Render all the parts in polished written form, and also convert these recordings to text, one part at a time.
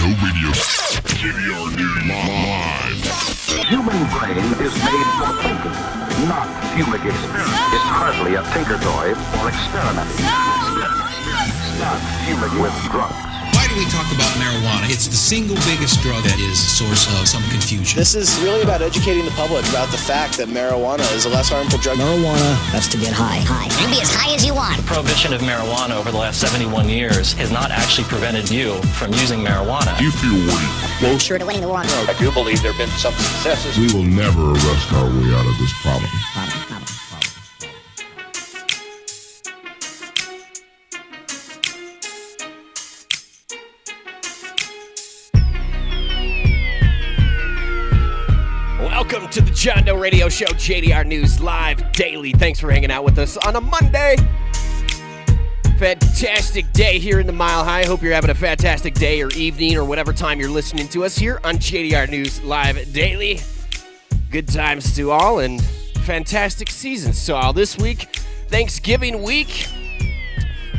No radio. JDR News Live. The human brain is made for thinking, not fuming experiment. It's hardly a tinker toy or experiment. Not fuming with drugs. Why do we talk about marijuana? It's the single biggest drug that is a source of some confusion. This is really about educating the public about the fact that marijuana is a less harmful drug. Marijuana, that's to get high. You can be as high as you want. The prohibition of marijuana over the last 71 years has not actually prevented you from using marijuana. You feel weak. Closer to winning the war on drugs. I do believe there have been some successes. We will never arrest our way out of this problem. Welcome to the John Doe Radio Show, JDR News Live Daily. Thanks for hanging out with us on a Monday. Fantastic day here in the Mile High. Hope you're having a fantastic day or evening or whatever time you're listening to us here on JDR News Live Daily. Good times to all and fantastic seasons to all. This week, Thanksgiving week.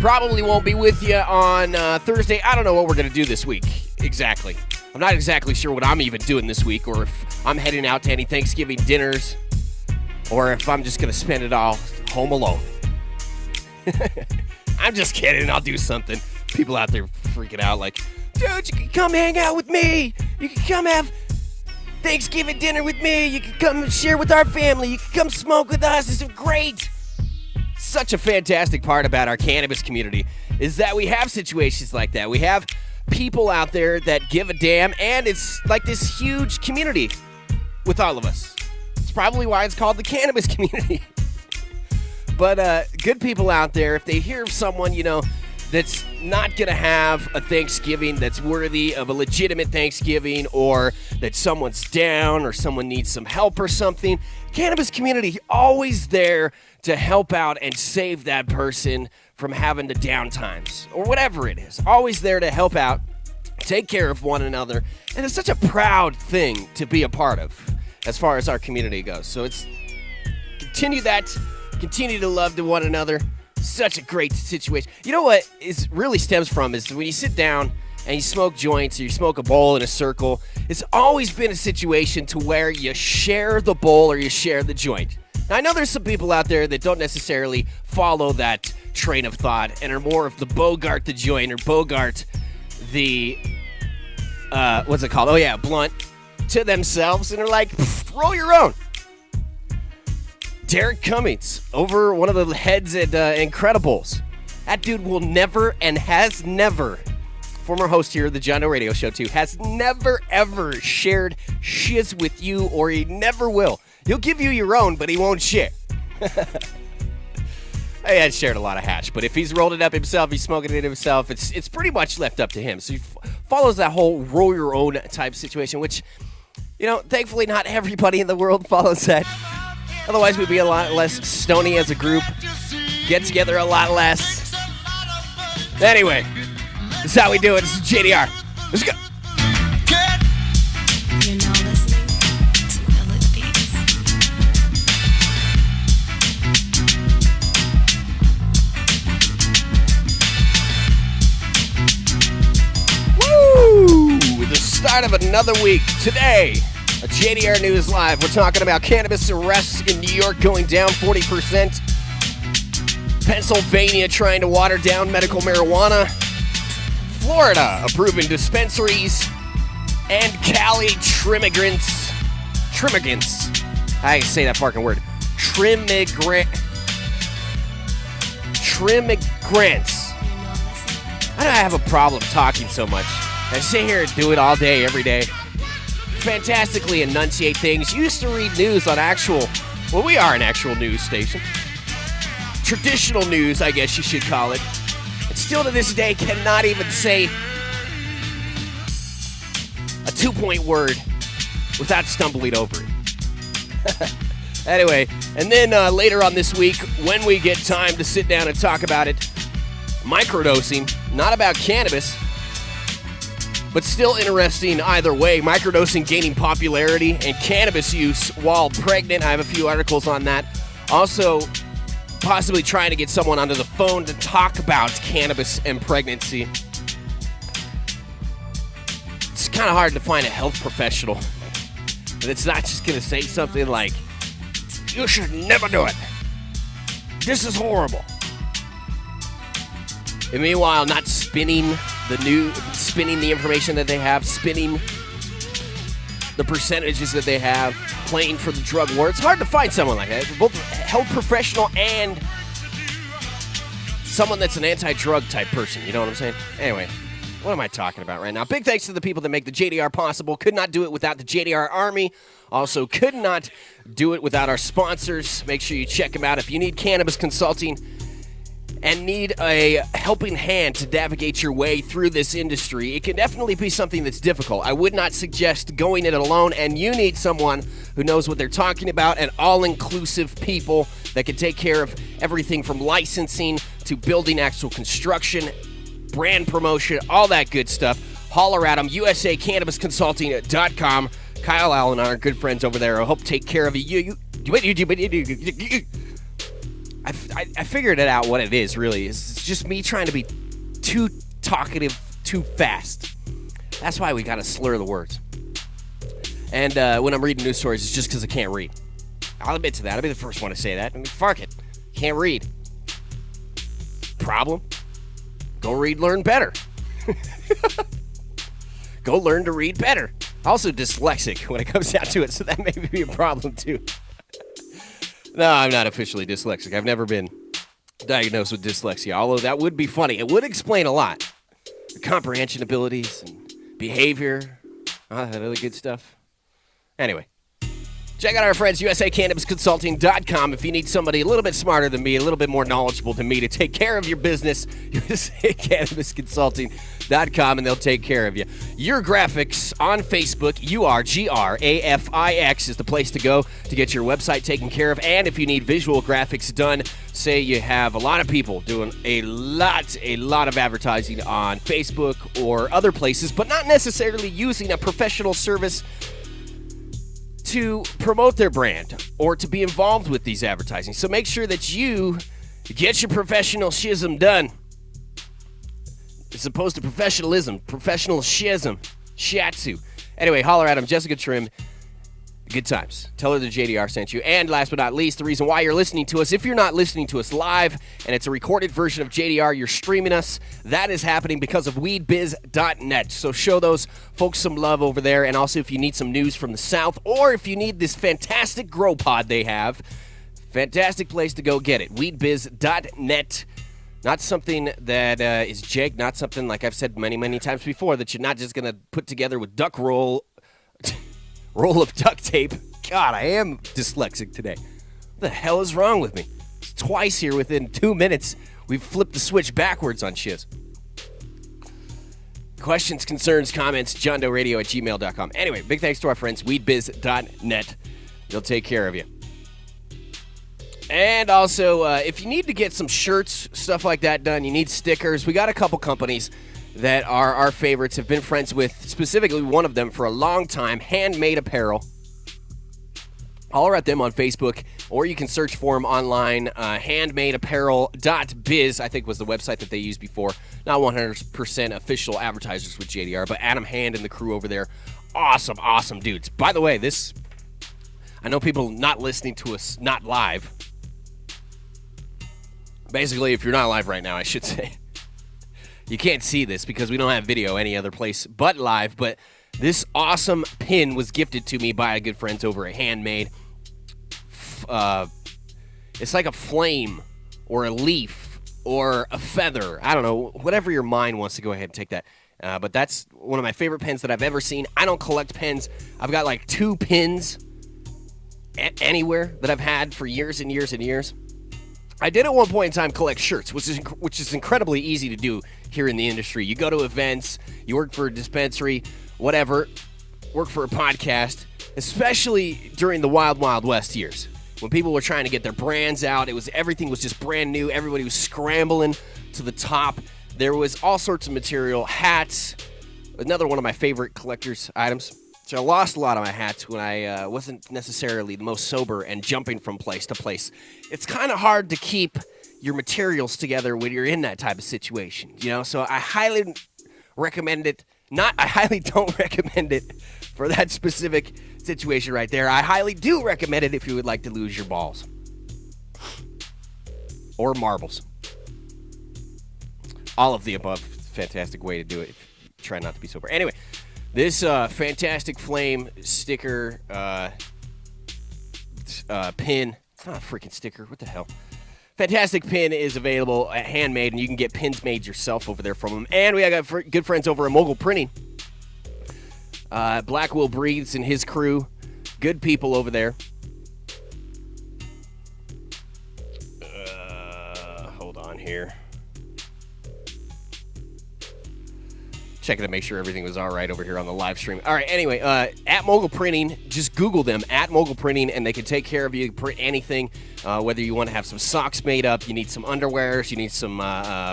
Probably won't be with you on Thursday. I don't know what we're going to do this week exactly. I'm not exactly sure what I'm even doing this week, or if I'm heading out to any Thanksgiving dinners, or if I'm just going to spend it all home alone. I'm just kidding. I'll do something. People out there freaking out like, dude, you can come hang out with me. You can come have Thanksgiving dinner with me. You can come share with our family. You can come smoke with us. It's great. Such a fantastic part about our cannabis community is that we have situations like that. We have people out there that give a damn, and it's like this huge community with all of us. It's probably why it's called the cannabis community. But good people out there, if they hear of someone, that's not going to have a Thanksgiving that's worthy of a legitimate Thanksgiving, or that someone's down or someone needs some help or something, cannabis community always there to help out and save that person from having the down times or whatever it is. Always there to help out, take care of one another, and it's such a proud thing to be a part of as far as our community goes. So it's continue to love to one another. Such a great situation. You know what is really stems from is when you sit down and you smoke joints or you smoke a bowl in a circle, it's always been a situation to where you share the bowl or you share the joint. Now, I know there's some people out there that don't necessarily follow that train of thought and are more of the Bogart the joint or Bogart the, what's it called? Oh, yeah, blunt to themselves, and they're like, roll your own. Derek Cummings, over one of the heads at Incredibles. That dude will never and has never, former host here of the John Doe Radio Show too, has never ever shared shiz with you, or he never will. He'll give you your own, but he won't share. He had shared a lot of hash, but if he's rolled it up himself, he's smoking it himself, it's pretty much left up to him. So he follows that whole roll your own type situation, which, thankfully not everybody in the world follows that. Otherwise, we'd be a lot less stony as a group, get together a lot less. Anyway, this is how we do it. This is JDR. Let's go. You're now listening to Illit Beats. Woo! The start of another week. Today, a JDR News Live. We're talking about cannabis arrests in New York going down 40%. Pennsylvania trying to water down medical marijuana. Florida approving dispensaries. And Cali trimmigrants. I can say that fucking word. Trimmigrants. I don't have a problem talking so much. I sit here and do it all day, every day. Fantastically enunciate things. Used to read news on we are an actual news station. Traditional news, I guess you should call it. And still to this day cannot even say a 2-point word without stumbling over it. Anyway, and then later on this week, when we get time to sit down and talk about it, microdosing, not about cannabis, but still interesting either way. Microdosing gaining popularity and cannabis use while pregnant. I have a few articles on that. Also, possibly trying to get someone onto the phone to talk about cannabis and pregnancy. kind of hard to find a health professional that's not just going to say something like, you should never do it. This is horrible. And meanwhile, not spinning the information that they have, spinning the percentages that they have, playing for the drug war. It's hard to find someone like that. Both a health professional and someone that's an anti-drug type person. You know what I'm saying? Anyway, what am I talking about right now? Big thanks to the people that make the JDR possible. Could not do it without the JDR Army. Also, could not do it without our sponsors. Make sure you check them out. If you need cannabis consulting and need a helping hand to navigate your way through this industry, it can definitely be something that's difficult. I would not suggest going it alone, and you need someone who knows what they're talking about and all-inclusive people that can take care of everything from licensing to building actual construction, brand promotion, all that good stuff. Holler at them, usacannabisconsulting.com. Kyle Allen, our good friends over there, I hope take care of you. I figured it out what it is, really. It's just me trying to be too talkative too fast. That's why we got to slur the words. And when I'm reading news stories, it's just because I can't read. I'll admit to that. I'll be the first one to say that. I mean, fuck it. Can't read. Problem? Go read, learn better. Go learn to read better. Also dyslexic when it comes down to it, so that may be a problem too. No, I'm not officially dyslexic. I've never been diagnosed with dyslexia, although that would be funny. It would explain a lot. The comprehension abilities and behavior, all that other good stuff. Anyway, check out our friends, usacannabisconsulting.com. If you need somebody a little bit smarter than me, a little bit more knowledgeable than me to take care of your business, usacannabisconsulting.com, and they'll take care of you. Your graphics on Facebook, URGRAFIX, is the place to go to get your website taken care of. And if you need visual graphics done, say you have a lot of people doing a lot of advertising on Facebook or other places, but not necessarily using a professional service to promote their brand or to be involved with these advertising. So make sure that you get your professional shizzum done. As opposed to professionalism, professional shiatsu. Anyway, holler at him, Jessica Trim. Good times. Tell her the JDR sent you. And last but not least, the reason why you're listening to us, if you're not listening to us live and it's a recorded version of JDR, you're streaming us, that is happening because of weedbiz.net. So show those folks some love over there. And also if you need some news from the South, or if you need this fantastic grow pod they have, fantastic place to go get it. Weedbiz.net. Not something that is Jake, not something, like I've said many, many times before, that you're not just going to put together with roll of duct tape. God, I am dyslexic today. What the hell is wrong with me? It's twice here within 2 minutes. We've flipped the switch backwards on shiz. Questions, concerns, comments, johndoeradio@gmail.com. Anyway, big thanks to our friends, weedbiz.net. They'll take care of you. And also, if you need to get some shirts, stuff like that done, you need stickers, we got a couple companies that are our favorites, have been friends with, specifically one of them for a long time, Handmade Apparel. Holler at them on Facebook, or you can search for them online, handmadeapparel.biz, I think was the website that they used before. Not 100% official advertisers with JDR, but Adam Hand and the crew over there, awesome dudes. By the way, I know people not listening to us, not live. Basically, if you're not live right now, I should say. You can't see this because we don't have video any other place but live, but this awesome pin was gifted to me by a good friends over at Handmade. It's like a flame or a leaf or a feather. I don't know, whatever your mind wants to go ahead and take that. But that's one of my favorite pens that I've ever seen. I don't collect pens. I've got like 2 pins anywhere that I've had for years and years and years. I did at one point in time collect shirts, which is incredibly easy to do here in the industry. You go to events, you work for a dispensary, whatever, work for a podcast, especially during the Wild Wild West years when people were trying to get their brands out. Everything was just brand new. Everybody was scrambling to the top. There was all sorts of material, hats, another one of my favorite collector's items. So I lost a lot of my hats when I wasn't necessarily the most sober and jumping from place to place. It's kind of hard to keep your materials together when you're in that type of situation, you know? So I highly recommend it. I highly don't recommend it for that specific situation right there. I highly do recommend it if you would like to lose your balls. Or marbles. All of the above. Fantastic way to do it. Try not to be sober. Anyway, this Fantastic Flame sticker pin. It's not a freaking sticker. What the hell? Fantastic pin is available, handmade, and you can get pins made yourself over there from them. And we got good friends over at Mogul Printing. Black Will Breathes and his crew. Good people over there. Hold on here. Checking to make sure everything was all right over here on the live stream. All right, anyway, at Mogul Printing, just Google them, at Mogul Printing, and they can take care of you, print anything, whether you want to have some socks made up, you need some underwears, you need some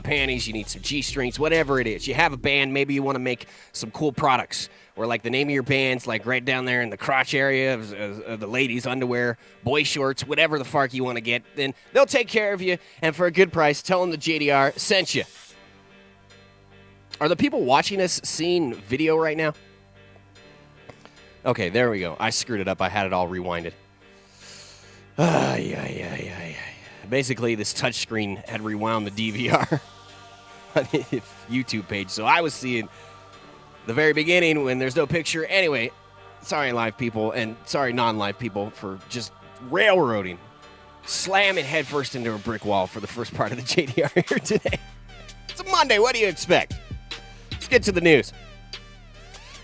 panties, you need some G-strings, whatever it is. You have a band, maybe you want to make some cool products, or like the name of your band's like right down there in the crotch area of the ladies' underwear, boy shorts, whatever the fuck you want to get, then they'll take care of you, and for a good price, tell them the JDR sent you. Are the people watching us seeing video right now? Okay, there we go. I screwed it up. I had it all rewinded. Yeah. Basically, this touchscreen had rewound the DVR on the YouTube page. So I was seeing the very beginning when there's no picture. Anyway, sorry, live people, and sorry, non-live people, for just railroading, slamming headfirst into a brick wall for the first part of the JDR here today. It's a Monday. What do you expect? Let's get to the news.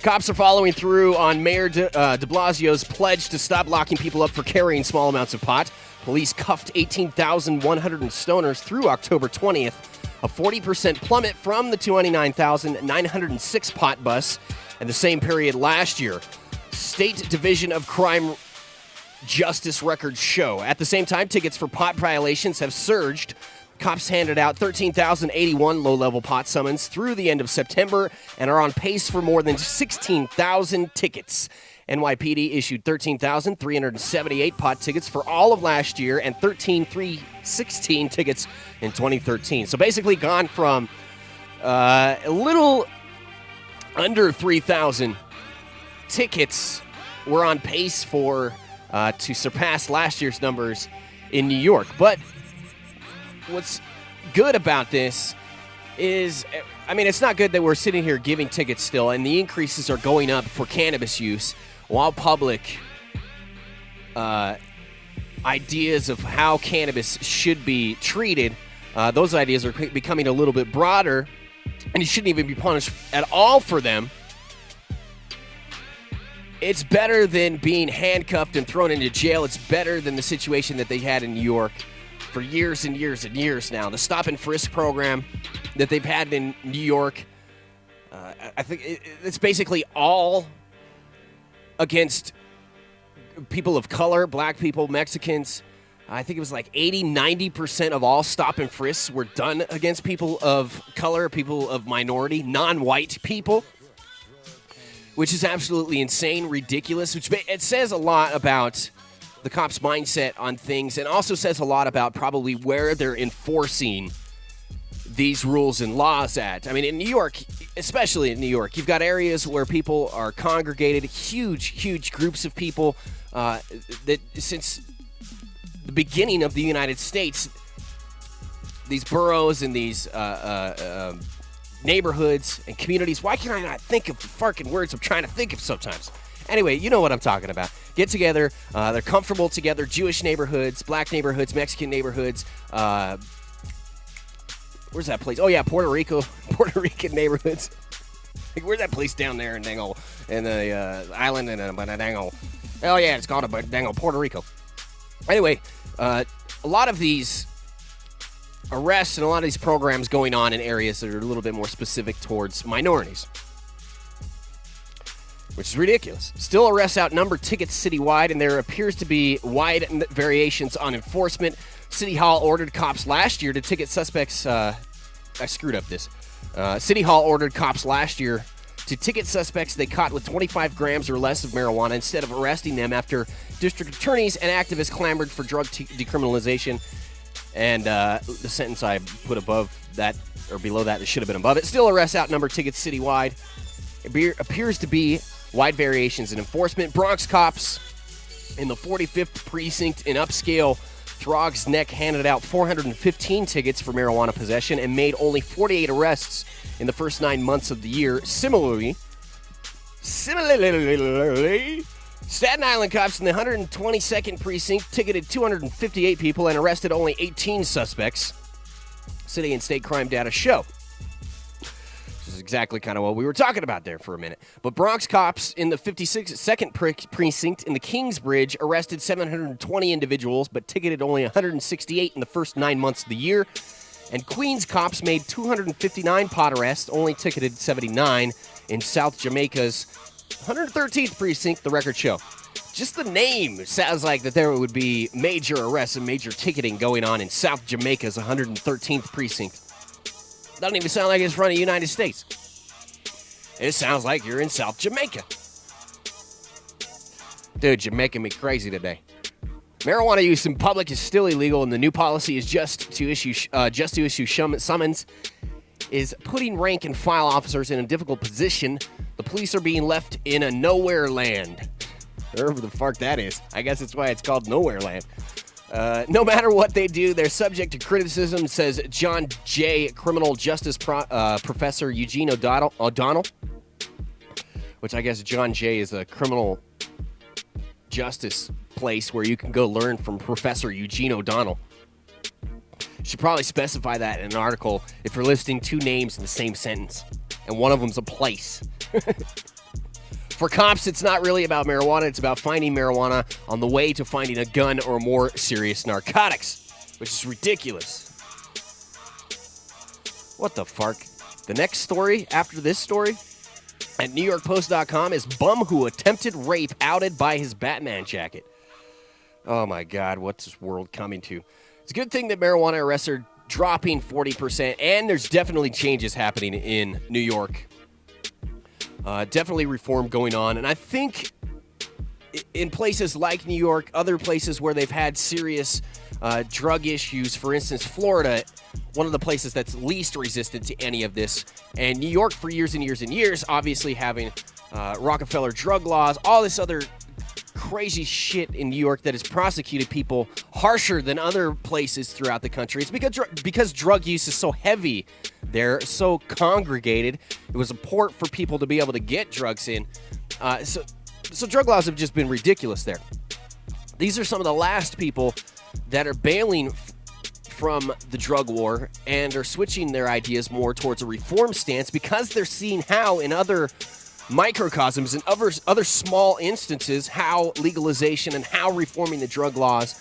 Cops are following through on Mayor de Blasio's pledge to stop locking people up for carrying small amounts of pot. Police cuffed 18,100 stoners through October 20th, a 40% plummet from the 29,906 pot bus in the same period last year. State Division of Crime Justice records show. At the same time, tickets for pot violations have surged. Cops handed out 13,081 low-level pot summons through the end of September and are on pace for more than 16,000 tickets. NYPD issued 13,378 pot tickets for all of last year and 13,316 tickets in 2013. So basically gone from a little under 3,000 tickets. We're on pace for to surpass last year's numbers in New York. But what's good about this is, I mean, it's not good that we're sitting here giving tickets still, and the increases are going up for cannabis use, while public ideas of how cannabis should be treated, those ideas are becoming a little bit broader, and you shouldn't even be punished at all for them. It's better than being handcuffed and thrown into jail. It's better than the situation that they had in New York for years and years and years now. The stop and frisk program that they've had in New York, I think it's basically all against people of color, black people, Mexicans. I think it was like 80-90% of all stop and frisks were done against people of color, people of minority, non-white people, which is absolutely insane, ridiculous, which it says a lot about the cops' mindset on things, and also says a lot about probably where they're enforcing these rules and laws at. I mean, in New York, especially in New York, you've got areas where people are congregated, huge groups of people that since the beginning of the United States, these boroughs and these neighborhoods and communities. Why can I not think of the fucking words I'm trying to think of sometimes? Anyway, you know what I'm talking about. Get together. They're comfortable together. Jewish neighborhoods, black neighborhoods, Mexican neighborhoods. Where's that place? Oh, yeah, Puerto Rican neighborhoods. Like, where's that place down there in Dango? In the island in Dango. Oh, yeah, it's called Dango, Puerto Rico. Anyway, a lot of these arrests and a lot of these programs going on in areas that are a little bit more specific towards minorities, which is ridiculous. Still, arrests outnumber tickets citywide, and there appears to be wide variations on enforcement. City Hall ordered cops last year to ticket suspects. I screwed up this. City Hall ordered cops last year to ticket suspects they caught with 25 grams or less of marijuana instead of arresting them after district attorneys and activists clamored for drug decriminalization. And the sentence I put above that, or below that, it should have been above it. Still arrests outnumber tickets citywide. It appears to be wide variations in enforcement. Bronx cops in the 45th precinct in upscale Throg's Neck handed out 415 tickets for marijuana possession and made only 48 arrests in the first 9 months of the year. Similarly, Staten Island cops in the 122nd precinct ticketed 258 people and arrested only 18 suspects. City and state crime data show. This is exactly kind of what we were talking about there for a minute. But Bronx cops in the 52nd precinct in the Kingsbridge arrested 720 individuals, but ticketed only 168 in the first 9 months of the year. And Queens cops made 259 pot arrests, only ticketed 79 in South Jamaica's 113th precinct, the records show. Just the name sounds like that there would be major arrests and major ticketing going on in South Jamaica's 113th precinct. Doesn't even sound like it's from the United States. It sounds like you're in South Jamaica. Dude, you're making me crazy today. Marijuana use in public is still illegal, and the new policy is just to issue summons is putting rank and file officers in a difficult position. The police are being left in a nowhere land. Wherever the fuck that is. I guess that's why it's called nowhere land. No matter what they do, they're subject to criticism, says John Jay, criminal justice professor Eugene O'Donnell, which I guess John Jay is a criminal justice place where you can go learn from Professor Eugene O'Donnell. Should probably specify that in an article if you're listing two names in the same sentence, and one of them's a place. For cops, it's not really about marijuana. It's about finding marijuana on the way to finding a gun or more serious narcotics, which is ridiculous. What the fuck? The next story after this story at NewYorkPost.com is bum who attempted rape outed by his Batman jacket. Oh my God, what's this world coming to? It's a good thing that marijuana arrests are dropping 40%, and there's definitely changes happening in New York. Definitely reform going on. And I think in places like New York, other places where they've had serious drug issues, for instance, Florida, one of the places that's least resistant to any of this. And New York for years and years and years, obviously having Rockefeller drug laws, all this other crazy shit in New York that has prosecuted people harsher than other places throughout the country. It's because drug use is so heavy there, so congregated. It was a port for people to be able to get drugs in. So drug laws have just been ridiculous there. These are some of the last people that are bailing from the drug war and are switching their ideas more towards a reform stance because they're seeing how in other microcosms and other small instances how legalization and how reforming the drug laws,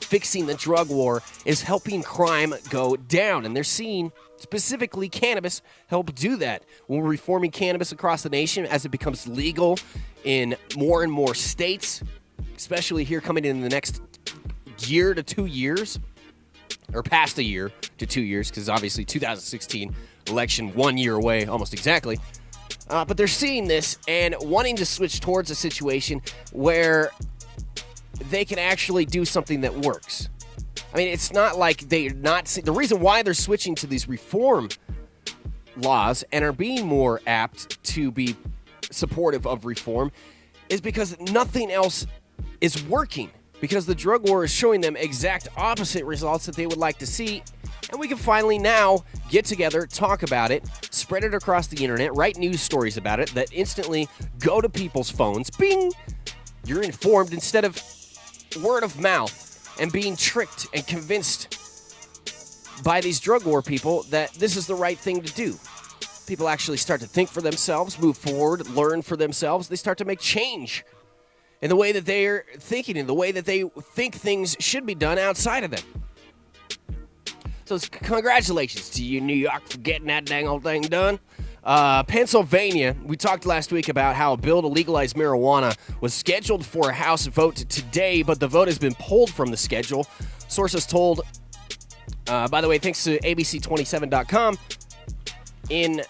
fixing the drug war, is helping crime go down. And they're seeing specifically cannabis help do that. When we're reforming cannabis across the nation as it becomes legal in more and more states, especially here coming in the next year to 2 years, or past a year to 2 years, because obviously 2016 election 1 year away almost exactly. But they're seeing this and wanting to switch towards a situation where they can actually do something that works. I mean, it's not like they're not... The reason why they're switching to these reform laws and are being more apt to be supportive of reform is because nothing else is working. Because the drug war is showing them exact opposite results that they would like to see. And we can finally now get together, talk about it, spread it across the internet, write news stories about it that instantly go to people's phones. Bing! You're informed instead of word of mouth and being tricked and convinced by these drug war people that this is the right thing to do. People actually start to think for themselves, move forward, learn for themselves. They start to make change in the way that they're thinking, in the way that they think things should be done outside of them. So congratulations to you, New York, for getting that dang old thing done. Pennsylvania, we talked last week about how a bill to legalize marijuana was scheduled for a House vote today, but the vote has been pulled from the schedule. Sources told, by the way, thanks to ABC27.com, in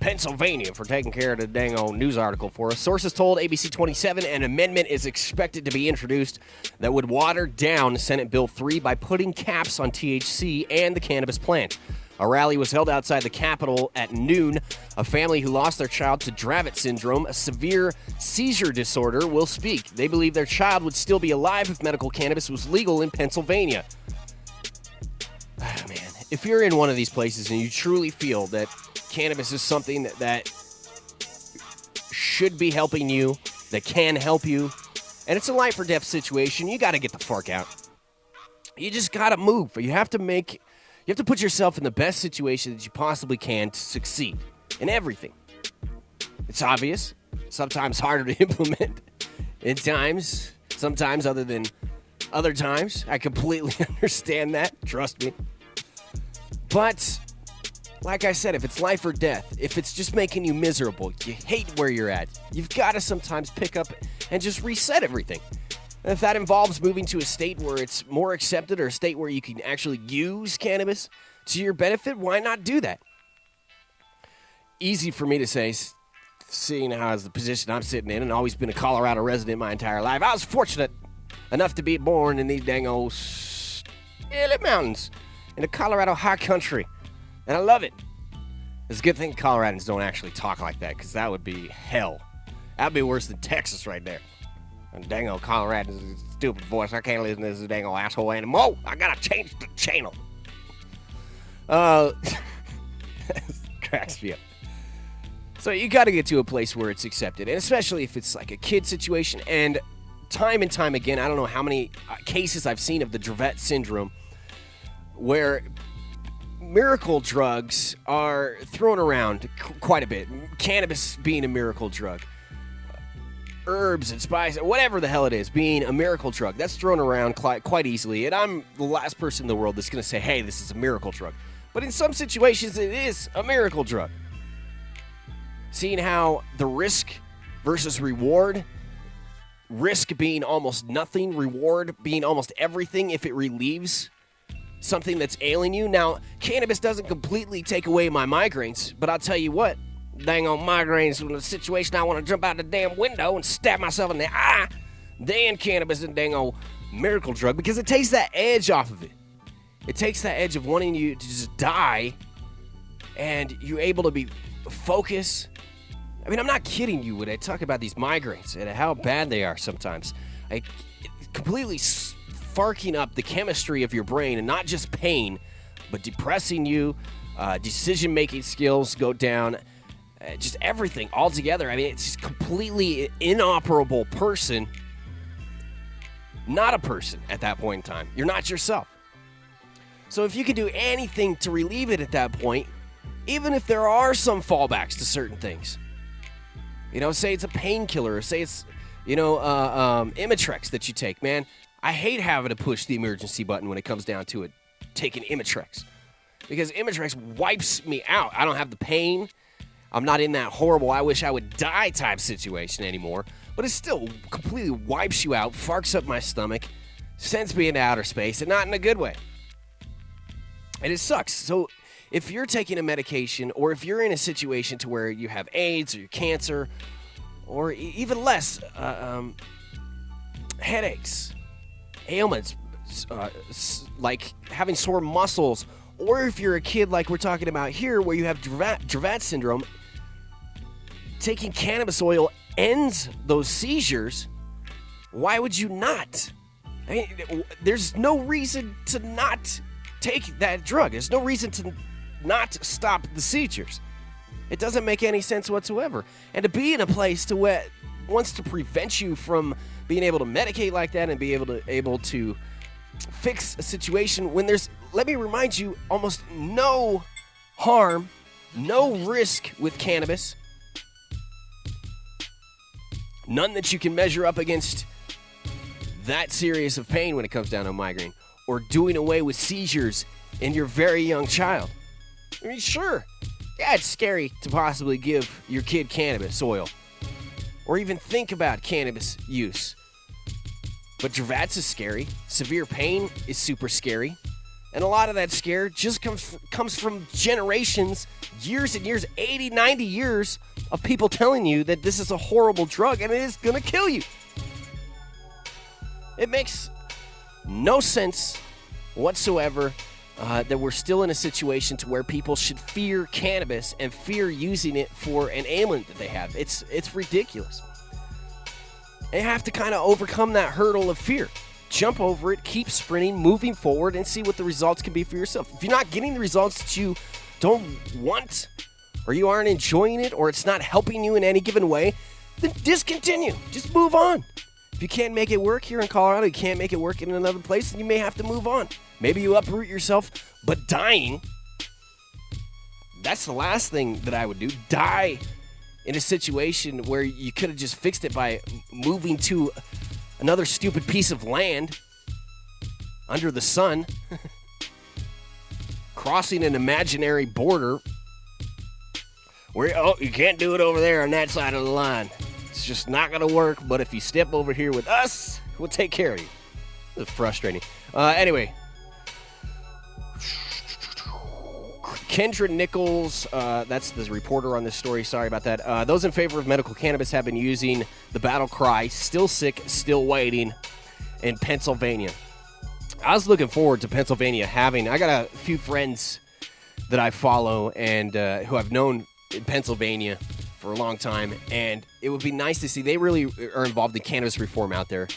Pennsylvania for taking care of the dang old news article for us. Sources told ABC 27 an amendment is expected to be introduced that would water down Senate Bill 3 by putting caps on THC and the cannabis plant. A rally was held outside the Capitol at noon. A family who lost their child to Dravet syndrome, a severe seizure disorder, will speak. They believe their child would still be alive if medical cannabis was legal in Pennsylvania. Oh, man. If you're in one of these places and you truly feel that cannabis is something that should be helping you, that can help you, and it's a life or death situation, you got to get the fuck out. You just got to move. You have to put yourself in the best situation that you possibly can to succeed in everything. It's obvious, sometimes harder to implement in times, sometimes other than other times. I completely understand that, trust me. But like I said, if it's life or death, if it's just making you miserable, you hate where you're at, you've got to sometimes pick up and just reset everything. And if that involves moving to a state where it's more accepted or a state where you can actually use cannabis to your benefit, why not do that? Easy for me to say, seeing how is the position I'm sitting in and always been a Colorado resident my entire life. I was fortunate enough to be born in these dang old mountains in the Colorado high country. And I love it. It's a good thing Coloradans don't actually talk like that, because that would be hell. That'd be worse than Texas right there. And dang old Coloradans, stupid voice. I can't listen to this dang old asshole anymore. I gotta change the channel. Cracks me up. So you gotta get to a place where it's accepted, and especially if it's like a kid situation. And time again, I don't know how many cases I've seen of the Dravet syndrome, where miracle drugs are thrown around quite a bit. Cannabis being a miracle drug. Herbs and spices, whatever the hell it is, being a miracle drug. That's thrown around quite easily. And I'm the last person in the world that's going to say, hey, this is a miracle drug. But in some situations, it is a miracle drug. Seeing how the risk versus reward, risk being almost nothing, reward being almost everything if it relieves something that's ailing you. Now, cannabis doesn't completely take away my migraines, but I'll tell you what, dang on migraines, in a situation I want to jump out the damn window and stab myself in the eye, then cannabis is a dang old miracle drug, because it takes that edge off of it. It takes that edge of wanting you to just die, and you're able to be focused. I mean, I'm not kidding you when I talk about these migraines and how bad they are sometimes. Completely farking up the chemistry of your brain, and not just pain, but depressing you, decision-making skills go down, just everything altogether. I mean, it's just completely inoperable person, not a person at that point in time. You're not yourself. So if you can do anything to relieve it at that point, even if there are some fallbacks to certain things, say it's a painkiller, or say it's, Imitrex that you take, man. I hate having to push the emergency button when it comes down to it, taking Imitrex. Because Imitrex wipes me out. I don't have the pain. I'm not in that horrible, I wish I would die type situation anymore. But it still completely wipes you out, farks up my stomach, sends me into outer space, and not in a good way. And it sucks. So if you're taking a medication, or if you're in a situation to where you have AIDS, or your cancer, or even less, headaches, ailments, like having sore muscles, or if you're a kid like we're talking about here, where you have Dravet syndrome, taking cannabis oil ends those seizures. Why would you not? I mean, there's no reason to not take that drug. There's no reason to not stop the seizures. It doesn't make any sense whatsoever. And to be in a place to where wants to prevent you from being able to medicate like that and be able to fix a situation when there's, let me remind you, almost no harm, no risk with cannabis. None that you can measure up against that serious of pain when it comes down to a migraine, or doing away with seizures in your very young child. I mean, sure, yeah, it's scary to possibly give your kid cannabis oil, or even think about cannabis use. But Dravet's is scary. Severe pain is super scary. And a lot of that scare just comes from generations, years and years, 80, 90 years of people telling you that this is a horrible drug and it is going to kill you. It makes no sense whatsoever that we're still in a situation to where people should fear cannabis and fear using it for an ailment that they have. It's ridiculous. You have to kind of overcome that hurdle of fear. Jump over it, keep sprinting, moving forward, and see what the results can be for yourself. If you're not getting the results that you don't want, or you aren't enjoying it, or it's not helping you in any given way, then discontinue. Just move on. If you can't make it work here in Colorado, you can't make it work in another place, then you may have to move on. Maybe you uproot yourself, but dying, that's the last thing that I would do. Die in a situation where you could have just fixed it by moving to another stupid piece of land under the sun, crossing an imaginary border where, you can't do it over there on that side of the line. It's just not going to work, but if you step over here with us, we'll take care of you. It's frustrating. Anyway, Kendra Nichols, that's the reporter on this story. Sorry about that. Those in favor of medical cannabis have been using the battle cry, still sick, still waiting, in Pennsylvania. I was looking forward to Pennsylvania I got a few friends that I follow and who I've known in Pennsylvania for a long time, and it would be nice to see. They really are involved in cannabis reform out there.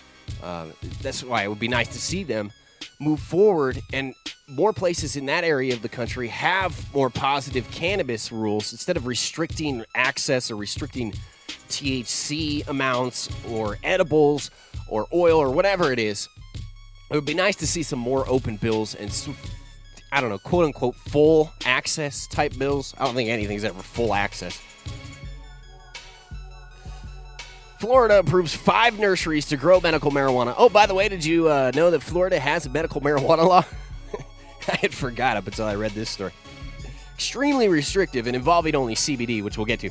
That's why it would be nice to see them move forward, and more places in that area of the country have more positive cannabis rules instead of restricting access or restricting THC amounts or edibles or oil or whatever it is. It would be nice to see some more open bills and some, I don't know, quote unquote full access type bills. I don't think anything's ever full access. Florida approves 5 nurseries to grow medical marijuana. Oh, by the way, did you know that Florida has a medical marijuana law? I had forgot up until I read this story. Extremely restrictive and involving only CBD, which we'll get to.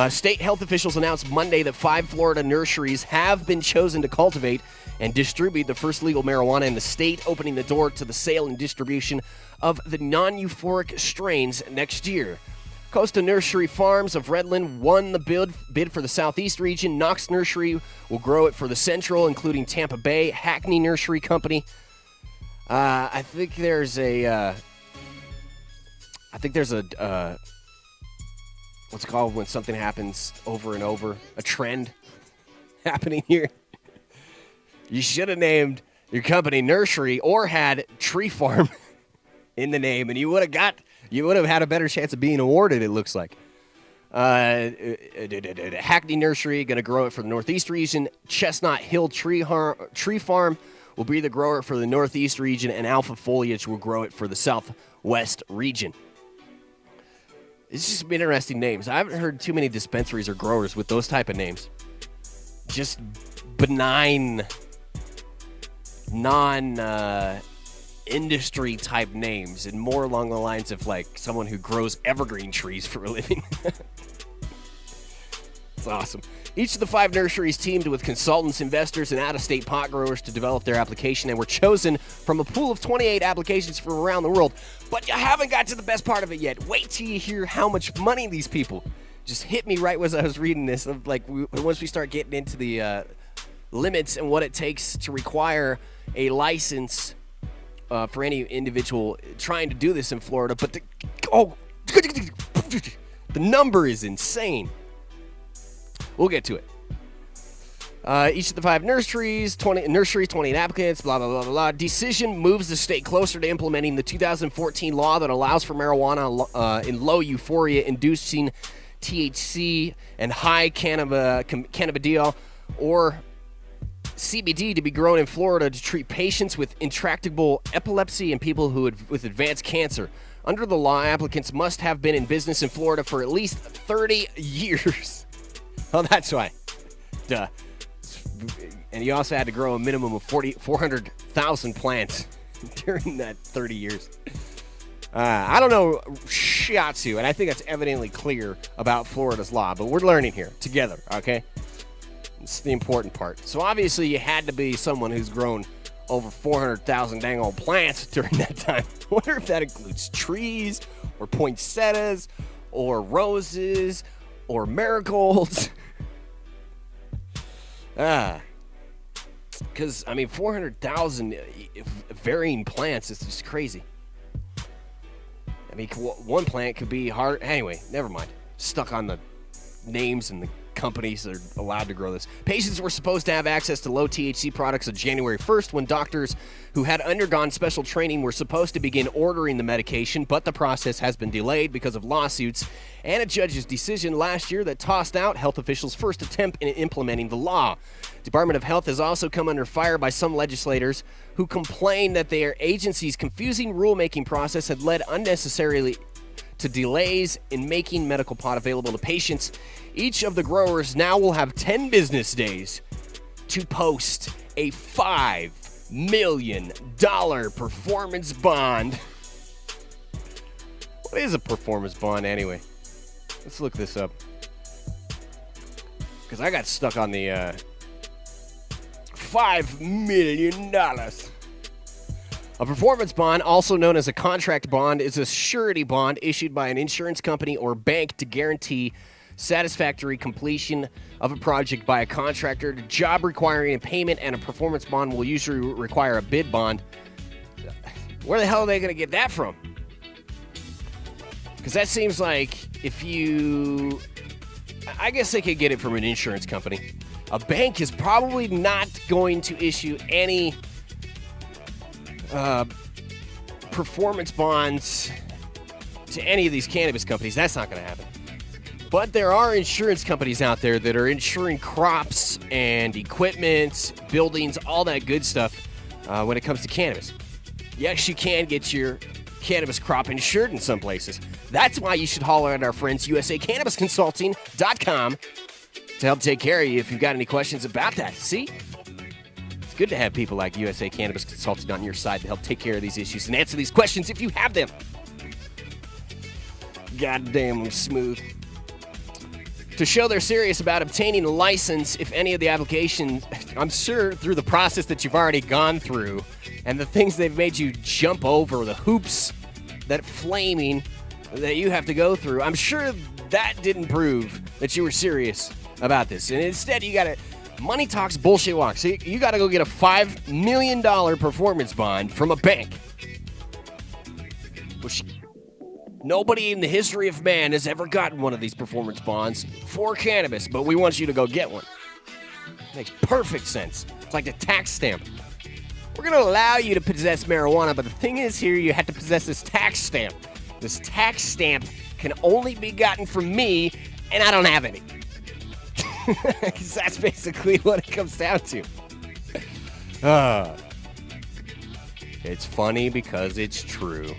State health officials announced Monday that 5 Florida nurseries have been chosen to cultivate and distribute the first legal marijuana in the state, opening the door to the sale and distribution of the non-euphoric strains next year. Costa Nursery Farms of Redland won the bid for the Southeast region. Knox Nursery will grow it for the Central, including Tampa Bay. Hackney Nursery Company. I think there's a what's it called when something happens over and over? A trend happening here. You should have named your company Nursery or had Tree Farm in the name, and you would have had a better chance of being awarded, it looks like. Hackney Nursery, going to grow it for the Northeast region. Chestnut Hill Tree Farm will be the grower for the Northeast region, and Alpha Foliage will grow it for the Southwest region. It's just some interesting names. I haven't heard too many dispensaries or growers with those type of names. Just benign, industry type names, and more along the lines of like someone who grows evergreen trees for a living. It's awesome. Each of the 5 nurseries teamed with consultants, investors, and out-of-state pot growers to develop their application and were chosen from a pool of 28 applications from around the world. But you haven't got to the best part of it yet. Wait till you hear how much money these people just hit me right as I was reading this. Like, once we start getting into the limits and what it takes to require a license for any individual trying to do this in Florida. But the number is insane. We'll get to it. Each of the 5 nurseries, 28 applicants, blah, blah, blah, blah. Decision moves the state closer to implementing the 2014 law that allows for marijuana in low euphoria inducing THC and high cannabidiol or CBD to be grown in Florida to treat patients with intractable epilepsy and people with advanced cancer. Under the law, applicants must have been in business in Florida for at least 30 years. Oh, that's why. Duh. And you also had to grow a minimum of 400,000 plants during that 30 years. I don't know shiatsu, and I think that's evidently clear about Florida's law, but we're learning here together, okay? It's the important part. So obviously you had to be someone who's grown over 400,000 dang old plants during that time. I wonder if that includes trees or poinsettias or roses or marigolds. Because, 400,000 varying plants is just crazy. One plant could be hard. Anyway, never mind. Stuck on the names and the companies that are allowed to grow this. Patients were supposed to have access to low THC products on January 1st when doctors who had undergone special training were supposed to begin ordering the medication, but the process has been delayed because of lawsuits and a judge's decision last year that tossed out health officials' first attempt in implementing the law. Department of Health has also come under fire by some legislators who complain that their agency's confusing rulemaking process had led unnecessarily to delays in making medical pot available to patients. Each of the growers now will have 10 business days to post a $5 million performance bond. What is a performance bond anyway? Let's look this up. Because I got stuck on the $5 million. A performance bond, also known as a contract bond, is a surety bond issued by an insurance company or bank to guarantee satisfactory completion of a project by a contractor. The job requiring a payment and a performance bond will usually require a bid bond. Where the hell are they going to get that from? Because that seems like I guess they could get it from an insurance company. A bank is probably not going to issue any performance bonds to any of these cannabis companies. That's not going to happen. But there are insurance companies out there that are insuring crops and equipment, buildings, all that good stuff when it comes to cannabis. Yes, you can get your cannabis crop insured in some places. That's why you should holler at our friends USACannabisConsulting.com to help take care of you if you've got any questions about that. See? It's good to have people like USA Cannabis Consulting on your side to help take care of these issues and answer these questions if you have them. Goddamn, I'm smooth. To show they're serious about obtaining a license, if any of the applications, I'm sure through the process that you've already gone through and the things they've made you jump over, the hoops that you have to go through, I'm sure that didn't prove that you were serious about this. And instead, you got to... Money talks, bullshit walks. So you got to go get a $5 million performance bond from a bank, which nobody in the history of man has ever gotten one of these performance bonds for cannabis, but we want you to go get one. Makes perfect sense. It's like a tax stamp. We're going to allow you to possess marijuana, but the thing is here, you have to possess this tax stamp. This tax stamp can only be gotten from me, and I don't have any. Because that's basically what it comes down to. It's funny because it's true.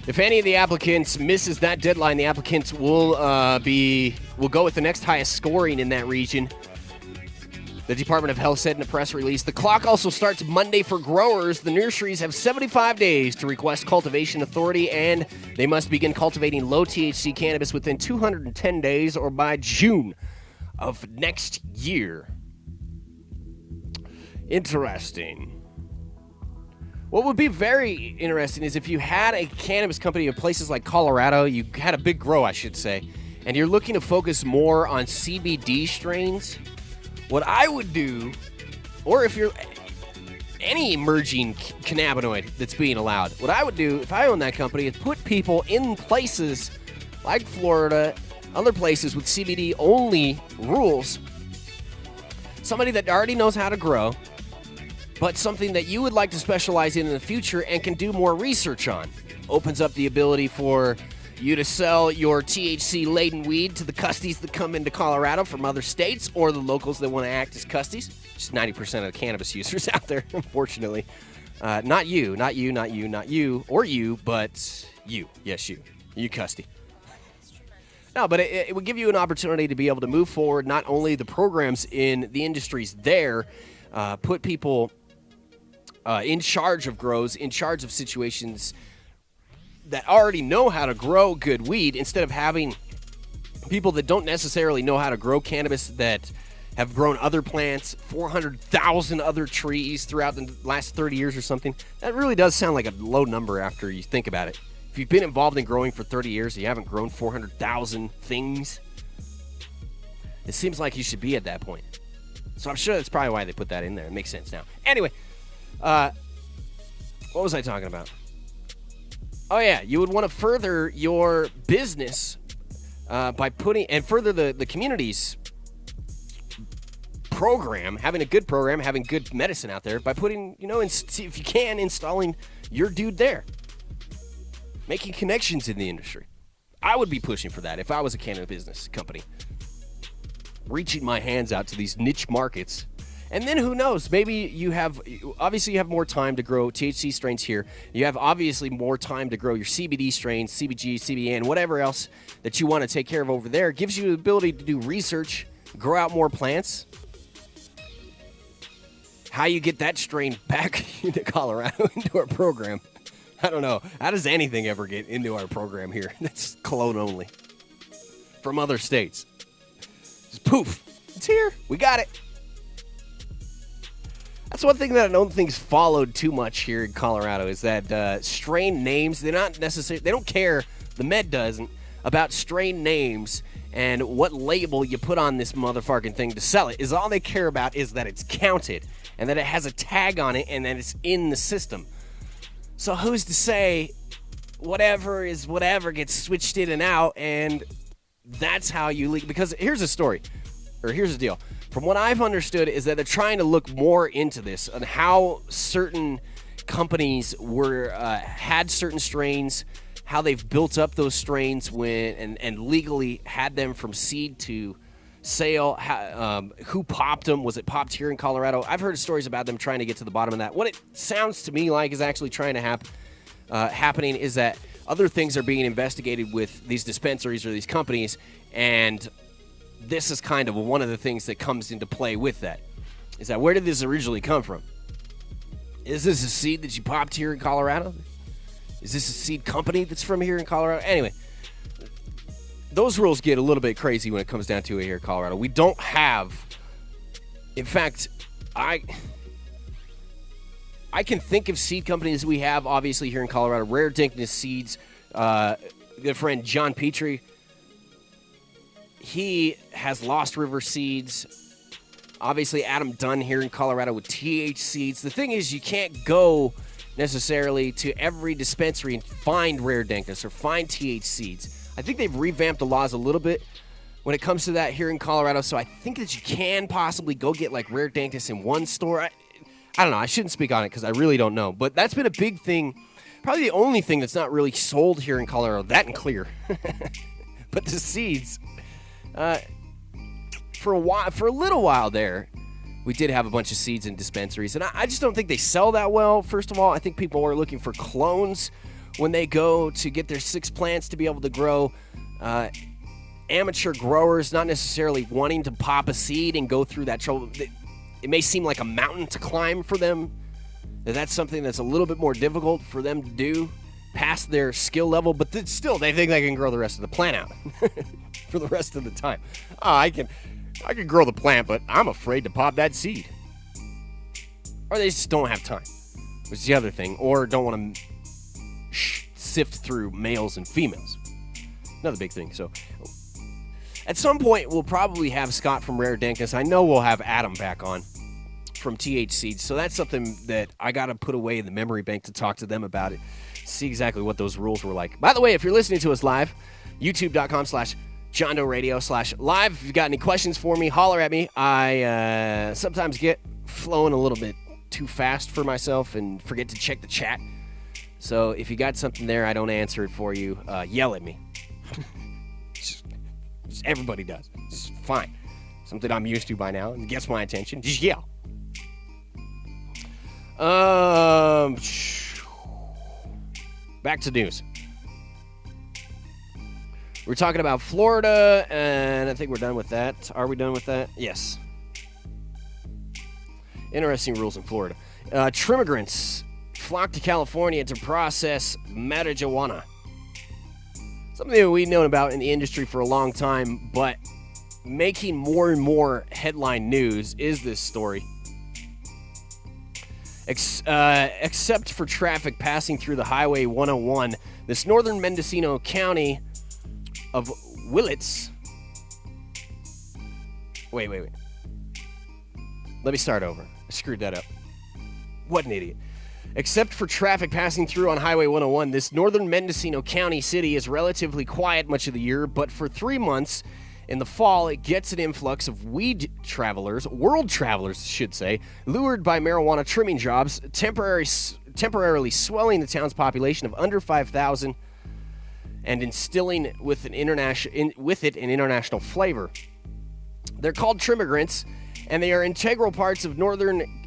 If any of the applicants misses that deadline, the applicants will go with the next highest scoring in that region. The Department of Health said in a press release. The clock also starts Monday for growers. The nurseries have 75 days to request cultivation authority, and they must begin cultivating low THC cannabis within 210 days or by June of next year. Interesting. What would be very interesting is if you had a cannabis company in places like Colorado, you had a big grow, I should say, and you're looking to focus more on CBD strains. What I would do, or if you're any emerging cannabinoid that's being allowed, what I would do if I owned that company is put people in places like Florida, other places with CBD-only rules, somebody that already knows how to grow, but something that you would like to specialize in the future and can do more research on. Opens up the ability for you to sell your THC-laden weed to the custies that come into Colorado from other states or the locals that want to act as custies. Just 90% of the cannabis users out there, unfortunately. Not you, or you, but you. Yes, you. You custy. No, but it would give you an opportunity to be able to move forward, not only the programs in the industries there, put people in charge of grows, in charge of situations that already know how to grow good weed, instead of having people that don't necessarily know how to grow cannabis that have grown other plants, 400,000 other trees throughout the last 30 years or something. That really does sound like a low number after you think about it. If you've been involved in growing for 30 years and you haven't grown 400,000 things, it seems like you should be at that point. So I'm sure that's probably why they put that in there. It makes sense now. Anyway, what was I talking about? Oh, yeah, you would want to further your business by putting, and further the community's program, having a good program, having good medicine out there by putting, if you can, installing your dude there. Making connections in the industry. I would be pushing for that if I was a cannabis business company. Reaching my hands out to these niche markets. And then who knows, maybe you have more time to grow THC strains here. You have obviously more time to grow your CBD strains, CBG, CBN, whatever else that you want to take care of over there. It gives you the ability to do research, grow out more plants. How you get that strain back into Colorado, into our program, I don't know. How does anything ever get into our program here? That's cologne only. From other states. Just poof. It's here. We got it. That's one thing that I don't think's followed too much here in Colorado is that strain names, they don't care, the med doesn't, about strain names and what label you put on this motherfucking thing to sell it. Is all they care about is that it's counted and that it has a tag on it and that it's in the system. So who's to say whatever is whatever gets switched in and out, and that's how you leak? Because here's the deal. From what I've understood is that they're trying to look more into this and how certain companies had certain strains, how they've built up those strains and legally had them from seed to sale, who popped them. Was it popped here in Colorado? I've heard stories about them trying to get to the bottom of that. What it sounds to me like is actually trying to happening is that other things are being investigated with these dispensaries or these companies, and this is kind of one of the things that comes into play with that. Is that where did this originally come from? Is this a seed that you popped here in Colorado? Is this a seed company that's from here in Colorado? Anyway, those rules get a little bit crazy when it comes down to it here in Colorado. We don't have, in fact, I can think of seed companies we have, obviously, here in Colorado. Rare Dankness Seeds, good friend John Petrie, he has Lost River Seeds. Obviously, Adam Dunn here in Colorado with TH Seeds. The thing is, you can't go necessarily to every dispensary and find Rare Dankness or find TH Seeds. I think they've revamped the laws a little bit when it comes to that here in Colorado, so I think that you can possibly go get like Rare Dankness in one store. I don't know. I shouldn't speak on it because I really don't know, but that's been a big thing. Probably the only thing that's not really sold here in Colorado, that and clear. But the seeds, for a little while there, we did have a bunch of seeds in dispensaries, and I just don't think they sell that well. First of all, I think people are looking for clones when they go to get their 6 plants to be able to grow. Amateur growers not necessarily wanting to pop a seed and go through that trouble. It may seem like a mountain to climb for them. That's something that's a little bit more difficult for them to do past their skill level, but still they think they can grow the rest of the plant out for the rest of the time. Oh, I can grow the plant, but I'm afraid to pop that seed. Or they just don't have time, which is the other thing, or don't want to sift through males and females. Another big thing. So at some point, we'll probably have Scott from Rare Dankness. I know we'll have Adam back on from TH Seeds. So that's something that I got to put away in the memory bank to talk to them about it. See exactly what those rules were like. By the way, if you're listening to us live, youtube.com/JohnDoeRadio/live. If you've got any questions for me, holler at me. I sometimes get flowing a little bit too fast for myself and forget to check the chat. So if you got something there, I don't answer it for you, yell at me. just everybody does. It's fine. Something I'm used to by now. It gets my attention. Just yell. Back to news. We're talking about Florida, and I think we're done with that. Are we done with that? Yes. Interesting rules in Florida. Trimmigrants flock to California to process marijuana. Something that we've known about in the industry for a long time, but making more and more headline news is this story. Except for traffic passing through the Highway 101, this northern Mendocino County of Willits. Wait. Let me start over. I screwed that up. What an idiot. Except for traffic passing through on Highway 101, this northern Mendocino County city is relatively quiet much of the year, but for 3 months in the fall, it gets an influx of world travelers, I should say, lured by marijuana trimming jobs, temporarily swelling the town's population of under 5,000 and instilling with it an international flavor. They're called trimmigrants, and they are integral parts of Northern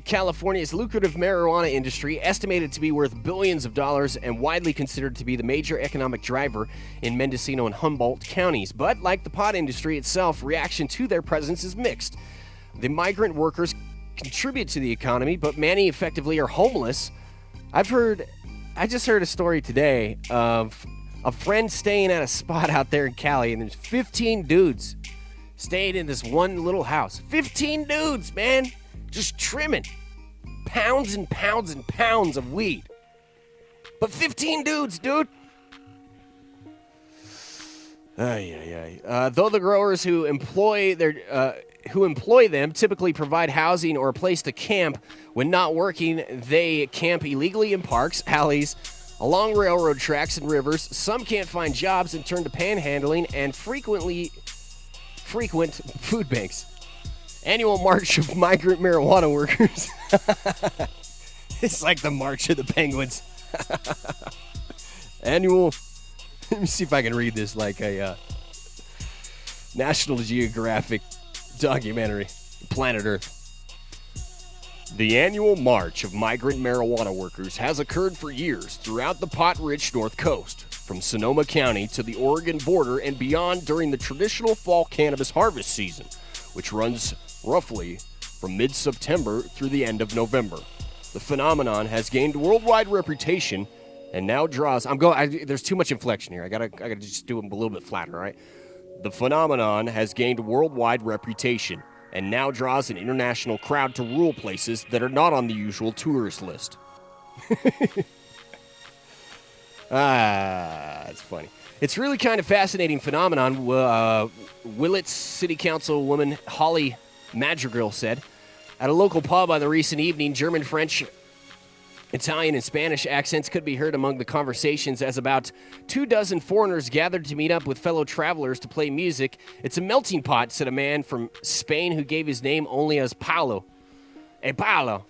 California's lucrative marijuana industry, estimated to be worth billions of dollars and widely considered to be the major economic driver in Mendocino and Humboldt counties. But like the pot industry itself, reaction to their presence is mixed. The migrant workers contribute to the economy, but many effectively are homeless. I just heard a story today of a friend staying at a spot out there in Cali, and there's 15 dudes staying in this one little house. 15 dudes, man, just trimming pounds and pounds and pounds of weed. But 15 dudes, dude. Though the growers who employ them typically provide housing or a place to camp when not working, they camp illegally in parks, alleys, along railroad tracks and rivers. Some can't find jobs and turn to panhandling and frequent food banks. Annual March of Migrant Marijuana Workers. It's like the March of the Penguins. Annual. Let me see if I can read this like a National Geographic documentary. Planet Earth. The annual March of Migrant Marijuana Workers has occurred for years throughout the pot-rich North Coast, from Sonoma County to the Oregon border and beyond during the traditional fall cannabis harvest season, which runs roughly from mid-September through the end of November. The phenomenon has gained worldwide reputation and now draws... there's too much inflection here. I gotta just do it a little bit flatter, all right? The phenomenon has gained worldwide reputation and now draws an international crowd to rural places that are not on the usual tourist list. That's funny. It's really kind of fascinating phenomenon, Willits City Councilwoman Holly Madrigal said. At a local pub on the recent evening, German, French, Italian, and Spanish accents could be heard among the conversations as about 24 foreigners gathered to meet up with fellow travelers to play music. It's a melting pot, said a man from Spain who gave his name only as Paulo. Hey, Paulo.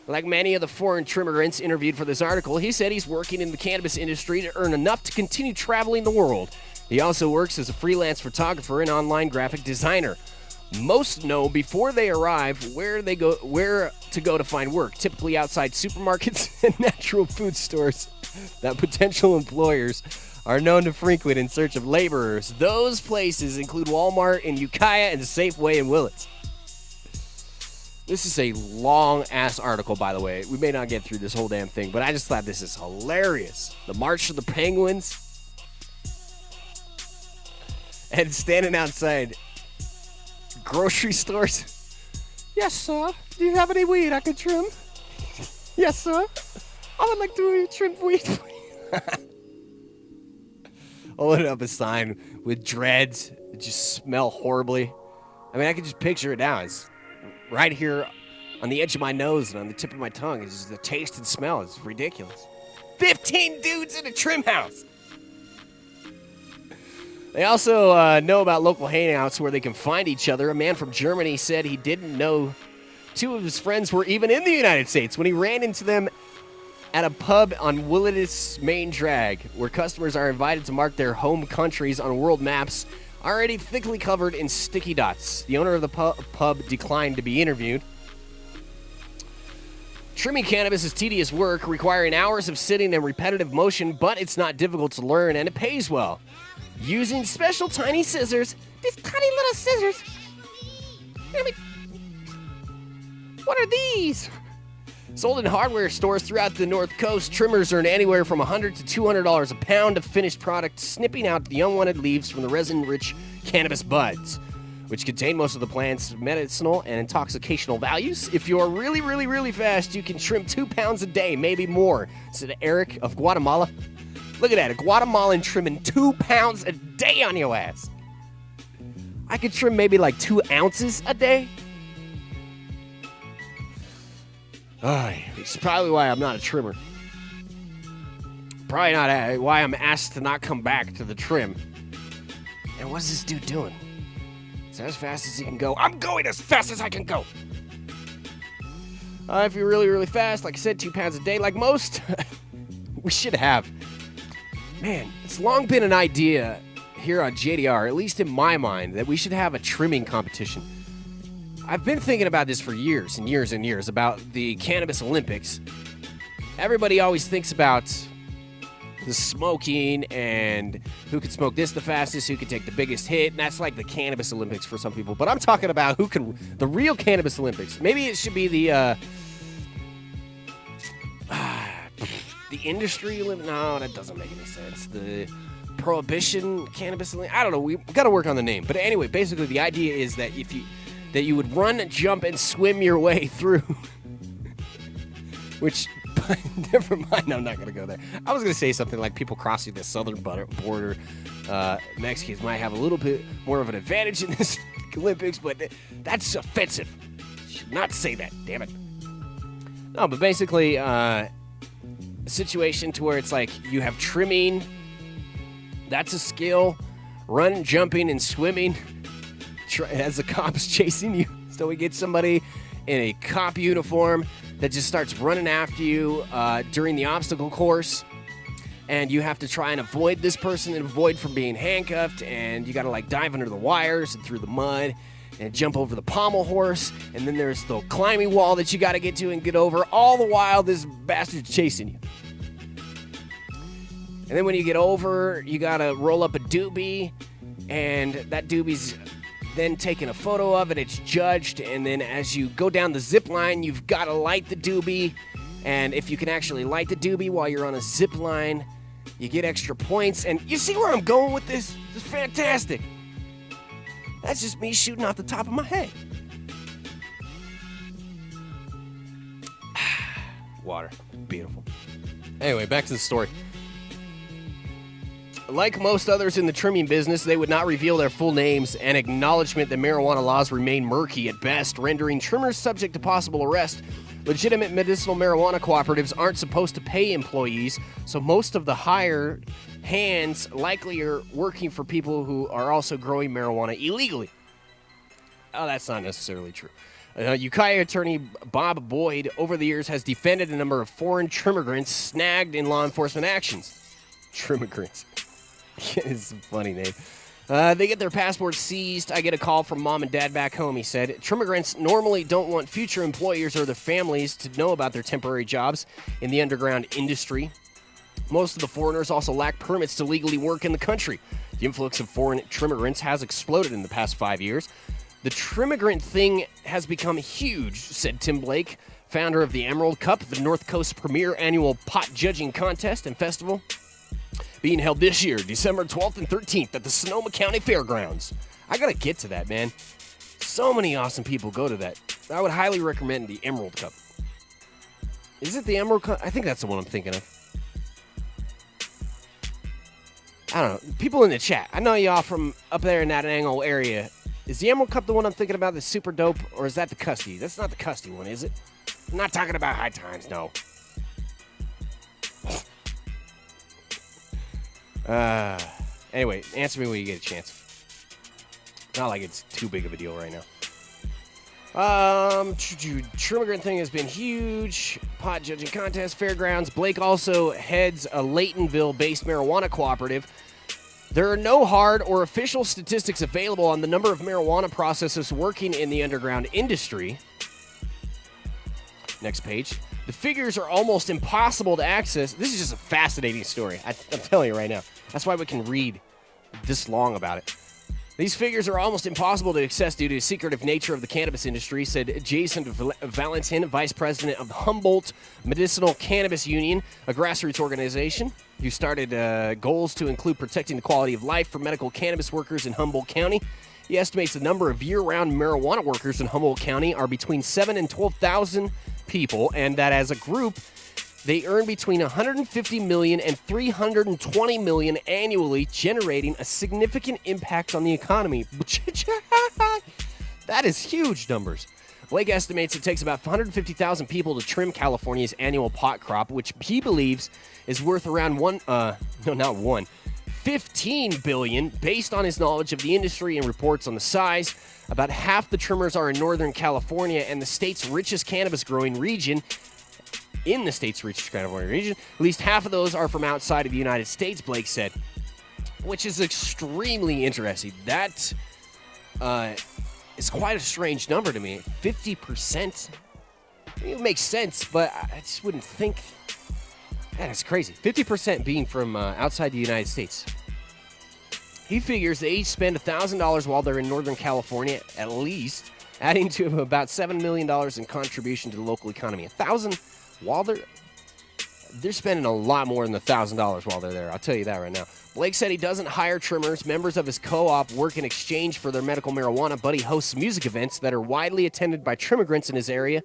Like many of the foreign trimmigrants interviewed for this article, he said he's working in the cannabis industry to earn enough to continue traveling the world. He also works as a freelance photographer and online graphic designer. Most know before they arrive where to go to find work, typically outside supermarkets and natural food stores that potential employers are known to frequent in search of laborers. Those places include Walmart in Ukiah and Safeway in Willits. This is a long-ass article, by the way. We may not get through this whole damn thing, but I just thought this is hilarious. The March of the Penguins. And standing outside grocery stores. Yes, sir. Do you have any weed I can trim? Yes, sir. I would like to trim weed. Holding up a sign with dreads that just smell horribly. I mean, I can just picture it now. It's right here on the edge of my nose and on the tip of my tongue. It's just the taste and smell. It's ridiculous. 15 dudes in a trim house. They also know about local hangouts where they can find each other. A man from Germany said he didn't know two of his friends were even in the United States when he ran into them at a pub on Willits Main Drag, where customers are invited to mark their home countries on world maps already thickly covered in sticky dots. The owner of the pub declined to be interviewed. Trimming cannabis is tedious work, requiring hours of sitting and repetitive motion, but it's not difficult to learn, and it pays well. Using special tiny scissors. These tiny little scissors. What are these? Sold in hardware stores throughout the North Coast, trimmers earn anywhere from $100 to $200 a pound of finished product, snipping out the unwanted leaves from the resin-rich cannabis buds. which contain most of the plant's medicinal and intoxicational values. If you are really, really, really fast, you can trim 2 pounds a day, maybe more, said Eric of Guatemala. Look at that, a Guatemalan trimming 2 pounds a day on your ass. I could trim maybe like 2 ounces a day. It's probably why I'm not a trimmer. Probably not why I'm asked to not come back to the trim. And what's this dude doing? Is that as fast as he can go? I'm going as fast as I can go. If you're really, really fast, like I said, 2 pounds a day, like most, we should have. Man, it's long been an idea here on JDR, at least in my mind, that we should have a trimming competition. I've been thinking about this for years and years and years, about the Cannabis Olympics. Everybody always thinks about the smoking and who could smoke this the fastest, who could take the biggest hit, and that's like the Cannabis Olympics for some people. But I'm talking about the real Cannabis Olympics. Maybe it should be the industry Olympics. No, that doesn't make any sense. The Prohibition Cannabis Olympics. I don't know. We've got to work on the name. But anyway, basically the idea is that you would run, jump, and swim your way through. Which, never mind, I'm not going to go there. I was going to say something like people crossing the southern border. Mexicans might have a little bit more of an advantage in this Olympics, but that's offensive. Should not say that, damn it. No, but basically, a situation to where it's like you have trimming. That's a skill. Run, jumping, and swimming as the cops chasing you. So we get somebody in a cop uniform that just starts running after you during the obstacle course, and you have to try and avoid this person and avoid from being handcuffed, and you gotta like dive under the wires and through the mud and jump over the pommel horse, and then there's the climbing wall that you gotta get to and get over, all the while this bastard's chasing you. And then when you get over, you gotta roll up a doobie, and that doobie's then taken a photo of it, it's judged, and then as you go down the zip line, you've got to light the doobie, and if you can actually light the doobie while you're on a zip line, you get extra points, and you see where I'm going with this? This is fantastic. That's just me shooting off the top of my head. Water. Beautiful. Anyway, back to the story. Like most others in the trimming business, they would not reveal their full names, and acknowledgement that marijuana laws remain murky at best, rendering trimmers subject to possible arrest. Legitimate medicinal marijuana cooperatives aren't supposed to pay employees, so most of the hired hands likely are working for people who are also growing marijuana illegally. Oh, that's not necessarily true. Ukiah attorney Bob Boyd, over the years, has defended a number of foreign trimmigrants snagged in law enforcement actions. Trimmigrants. It's a funny name. They get their passports seized. I get a call from mom and dad back home, he said. Trimmigrants normally don't want future employers or their families to know about their temporary jobs in the underground industry. Most of the foreigners also lack permits to legally work in the country. The influx of foreign trimmigrants has exploded in the past 5 years. The trimmigrant thing has become huge, said Tim Blake, founder of the Emerald Cup, the North Coast's premier annual pot judging contest and festival, being held this year, December 12th and 13th at the Sonoma County Fairgrounds. I gotta get to that, man. So many awesome people go to that. I would highly recommend the Emerald Cup. Is it the Emerald Cup? I think that's the one I'm thinking of. I don't know. People in the chat, I know y'all from up there in that angle area. Is the Emerald Cup the one I'm thinking about that's super dope, or is that the Custody? That's not the Custody one, is it? I'm not talking about High Times, no. Anyway, answer me when you get a chance. Not like it's too big of a deal right now. Trimmigrant thing has been huge. Pot judging contest, fairgrounds. Blake also heads a Laytonville-based marijuana cooperative. There are no hard or official statistics available on the number of marijuana processors working in the underground industry. Next page. The figures are almost impossible to access. This is just a fascinating story. I'm telling you right now. That's why we can read this long about it. These figures are almost impossible to access due to the secretive nature of the cannabis industry, said Jason Valentin, vice president of Humboldt Medicinal Cannabis Union, a grassroots organization who started goals to include protecting the quality of life for medical cannabis workers in Humboldt County. He estimates the number of year-round marijuana workers in Humboldt County are between 7,000 and 12,000 people, and that as a group, they earn between $150 million and $320 million annually, generating a significant impact on the economy. That is huge numbers. Blake estimates it takes about 150,000 people to trim California's annual pot crop, which he believes is worth around 15 billion, based on his knowledge of the industry and reports on the size. About half the trimmers are in Northern California, and the state's richest cannabis growing region. In the state's richest California region, at least half of those are from outside of the United States, Blake said, which is extremely interesting. That is quite a strange number to me. 50%. It makes sense, but I just wouldn't think. That's crazy. 50% being from outside the United States. He figures they each spend $1,000 while they're in Northern California, at least, adding to about $7 million in contribution to the local economy. $1,000 while they're spending a lot more than $1,000 while they're there. I'll tell you that right now. Blake said he doesn't hire trimmers. Members of his co-op work in exchange for their medical marijuana, but he hosts music events that are widely attended by trimmigrants in his area.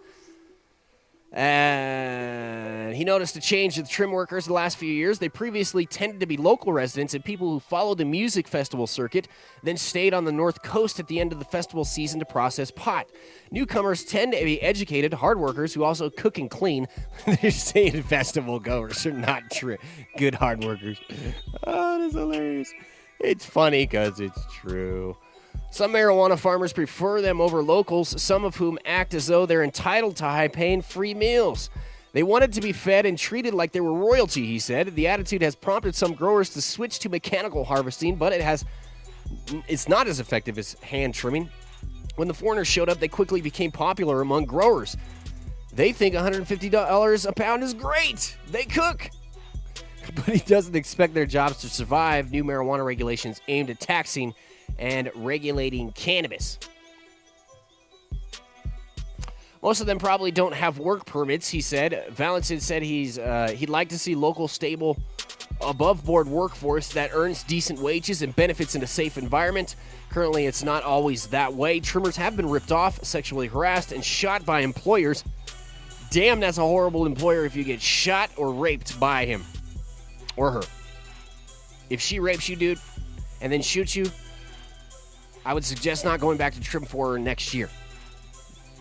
And he noticed a change with trim workers the last few years. They previously tended to be local residents and people who followed the music festival circuit, then stayed on the North Coast at the end of the festival season to process pot. Newcomers tend to be educated, hard workers who also cook and clean. They're saying festival goers are not good hard workers. Oh, that's hilarious. It's funny because it's true. Some marijuana farmers prefer them over locals, some of whom act as though they're entitled to high-paying free meals. They wanted to be fed and treated like they were royalty, he said. The attitude has prompted some growers to switch to mechanical harvesting, but it's not as effective as hand trimming. When the foreigners showed up, they quickly became popular among growers. They think $150 a pound is great. They cook. But he doesn't expect their jobs to survive new marijuana regulations aimed at taxing and regulating cannabis. Most of them probably don't have work permits, he said. Valentin said he'd like to see local, stable, above-board workforce that earns decent wages and benefits in a safe environment. Currently, it's not always that way. Trimmers have been ripped off, sexually harassed, and shot by employers. Damn, that's a horrible employer if you get shot or raped by him or her. If she rapes you, dude, and then shoots you, I would suggest not going back to trim for her next year.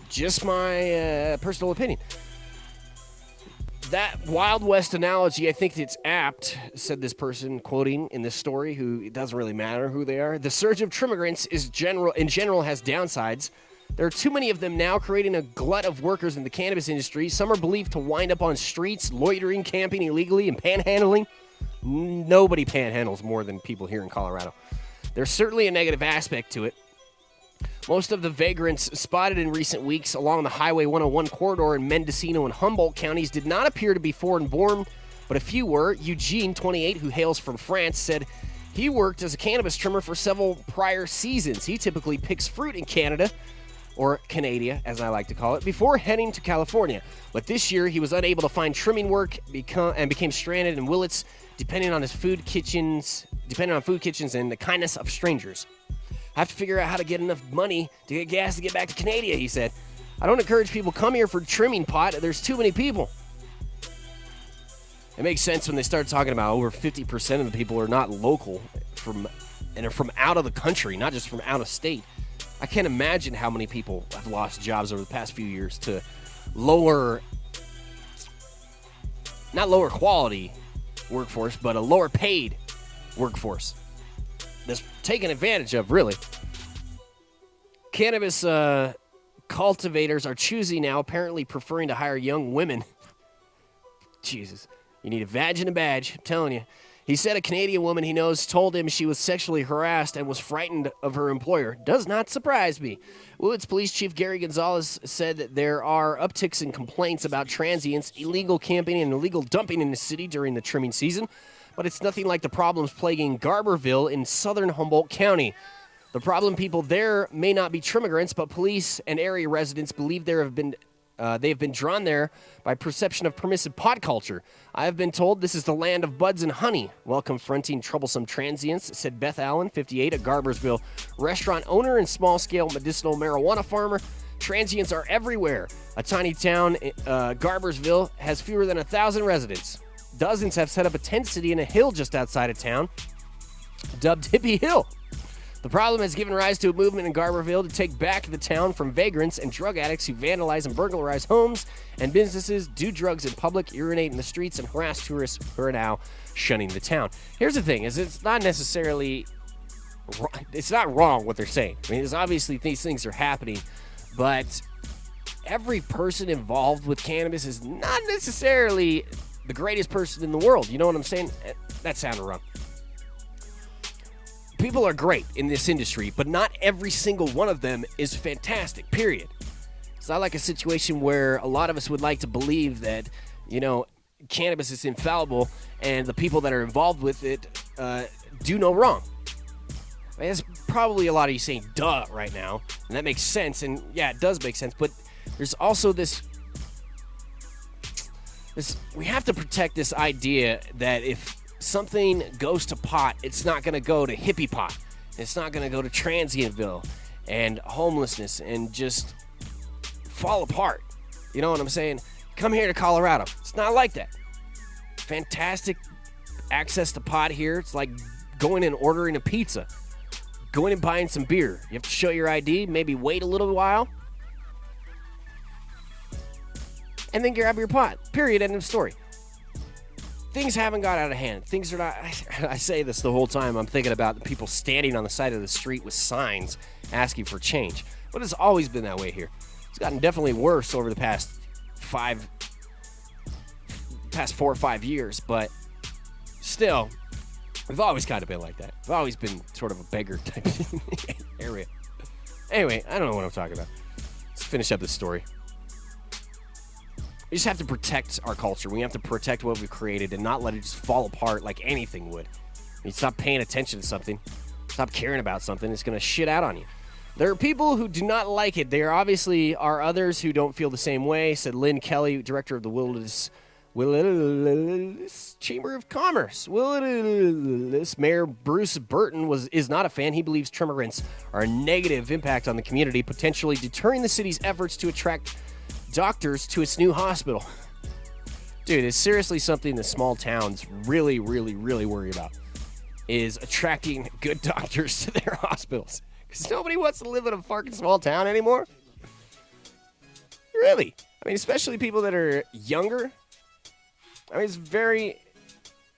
Just my personal opinion. That Wild West analogy, I think it's apt, said this person quoting in this story, who it doesn't really matter who they are. The surge of trimmigrants in general has downsides. There are too many of them now, creating a glut of workers in the cannabis industry. Some are believed to wind up on streets, loitering, camping illegally, and panhandling. Nobody panhandles more than people here in Colorado. There's certainly a negative aspect to it. Most of the vagrants spotted in recent weeks along the Highway 101 corridor in Mendocino and Humboldt counties did not appear to be foreign-born, but a few were. Eugene, 28, who hails from France, said he worked as a cannabis trimmer for several prior seasons. He typically picks fruit in Canada, or Canada, as I like to call it, before heading to California. But this year, he was unable to find trimming work and became stranded in Willits, depending on food kitchens and the kindness of strangers. I have to figure out how to get enough money to get gas to get back to Canada, he said. I don't encourage people to come here for trimming pot. There's too many people. It makes sense when they start talking about over 50% of the people are not local and are from out of the country, not just from out of state. I can't imagine how many people have lost jobs over the past few years to not lower quality workforce, but a lower paid workforce that's taken advantage of, really. Cannabis cultivators are choosy now, apparently preferring to hire young women. Jesus, you need a vag and a badge, I'm telling you. He said a Canadian woman he knows told him she was sexually harassed and was frightened of her employer. Does not surprise me. Willits Police Chief Gary Gonzalez said that there are upticks in complaints about transients, illegal camping, and illegal dumping in the city during the trimming season, but it's nothing like the problems plaguing Garberville in southern Humboldt County. The problem people there may not be trimmigrants, but police and area residents believe there have been They've been drawn there by perception of permissive pot culture. I have been told this is the land of buds and honey while confronting troublesome transients, said Beth Allen, 58, a Garbersville restaurant owner and small-scale medicinal marijuana farmer. Transients are everywhere. A tiny town, Garbersville, has fewer than 1,000 residents. Dozens have set up a tent city in a hill just outside of town, dubbed Hippie Hill. The problem has given rise to a movement in Garberville to take back the town from vagrants and drug addicts who vandalize and burglarize homes and businesses, do drugs in public, urinate in the streets, and harass tourists who are now shunning the town. Here's the thing, is it's not necessarily, it's not wrong what they're saying. I mean, it's obviously these things are happening, but every person involved with cannabis is not necessarily the greatest person in the world. You know what I'm saying? That sounded wrong. People are great in this industry, but not every single one of them is fantastic, period. It's not like a situation where a lot of us would like to believe that, you know, cannabis is infallible and the people that are involved with it do no wrong. I mean, there's probably a lot of you saying, duh, right now, and that makes sense, and yeah, it does make sense, but there's also this we have to protect this idea that if something goes to pot, it's not going to go to hippie pot. It's not going to go to Transientville and homelessness and just fall apart. You know what I'm saying? Come here to Colorado. It's not like that. Fantastic access to pot here. It's like going and ordering a pizza. Going and buying some beer. You have to show your ID, maybe wait a little while, and then grab your pot. Period. End of story. Things haven't got out of hand. Things are not... I say this the whole time. I'm thinking about the people standing on the side of the street with signs asking for change. But it's always been that way here. It's gotten definitely worse over the past 4 or 5 years. But still, we've always kind of been like that. We've always been sort of a beggar type area. Anyway, I don't know what I'm talking about. Let's finish up this story. We just have to protect our culture. We have to protect what we've created and not let it just fall apart like anything would. I mean, stop paying attention to something. Stop caring about something. It's going to shit out on you. There are people who do not like it. There obviously are others who don't feel the same way, said Lynn Kelly, director of the Wilderness Chamber of Commerce. Wilderness Mayor Bruce Burton is not a fan. He believes trimmigrants are a negative impact on the community, potentially deterring the city's efforts to attract doctors to its new hospital. Dude, it's seriously something that small towns really, really, really worry about, is attracting good doctors to their hospitals. Because nobody wants to live in a fucking small town anymore. Really. I mean, especially people that are younger. I mean,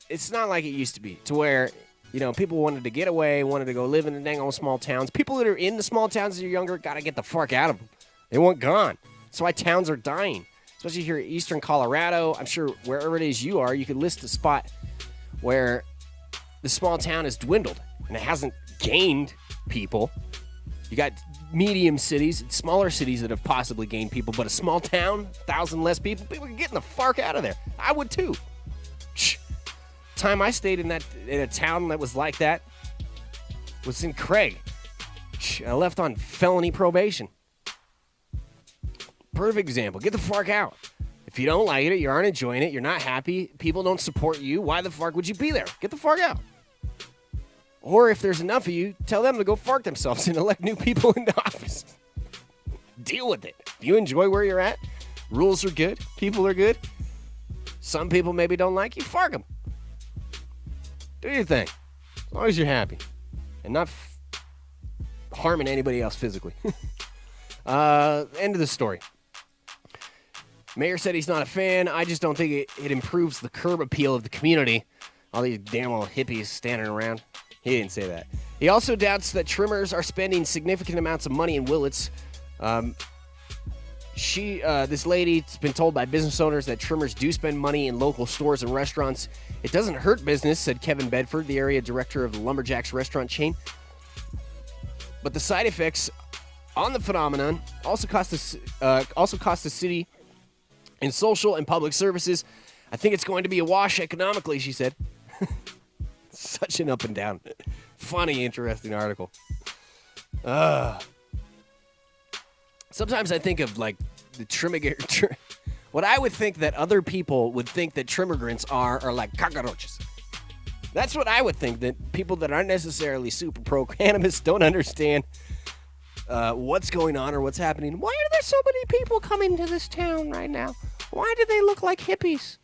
it's not like it used to be, to where, you know, people wanted to get away, wanted to go live in the dang old small towns. People that are in the small towns that are younger gotta get the fuck out of them. They want gone. That's why towns are dying, especially here in eastern Colorado. I'm sure wherever it is you are, you could list a spot where the small town has dwindled and it hasn't gained people. You got medium cities, smaller cities that have possibly gained people, but a small town, 1,000 less people are getting the fuck out of there. I would too. Time I stayed in a town that was like that was in Craig. I left on felony probation. Perfect example. Get the fuck out. If you don't like it, you aren't enjoying it, you're not happy, people don't support you, why the fuck would you be there? Get the fuck out. Or if there's enough of you, tell them to go fuck themselves and elect new people into office. Deal with it. If you enjoy where you're at, rules are good, people are good. Some people maybe don't like you, fuck them. Do your thing. As long as you're happy. And not harming anybody else physically. End of the story. Mayor said he's not a fan. I just don't think it improves the curb appeal of the community. All these damn old hippies standing around. He didn't say that. He also doubts that trimmers are spending significant amounts of money in Willits. This lady's been told by business owners that trimmers do spend money in local stores and restaurants. It doesn't hurt business, said Kevin Bedford, the area director of the Lumberjacks restaurant chain. But the side effects on the phenomenon also cost the city in social and public services. I think it's going to be a wash economically, she said. Such an up and down, funny, interesting article. Sometimes I think of like what I would think that other people would think that trimmigrants are like cockroaches. That's what I would think, that people that aren't necessarily super pro-cannabis don't understand what's going on or what's happening. Why are there so many people coming to this town right now? Why do they look like hippies?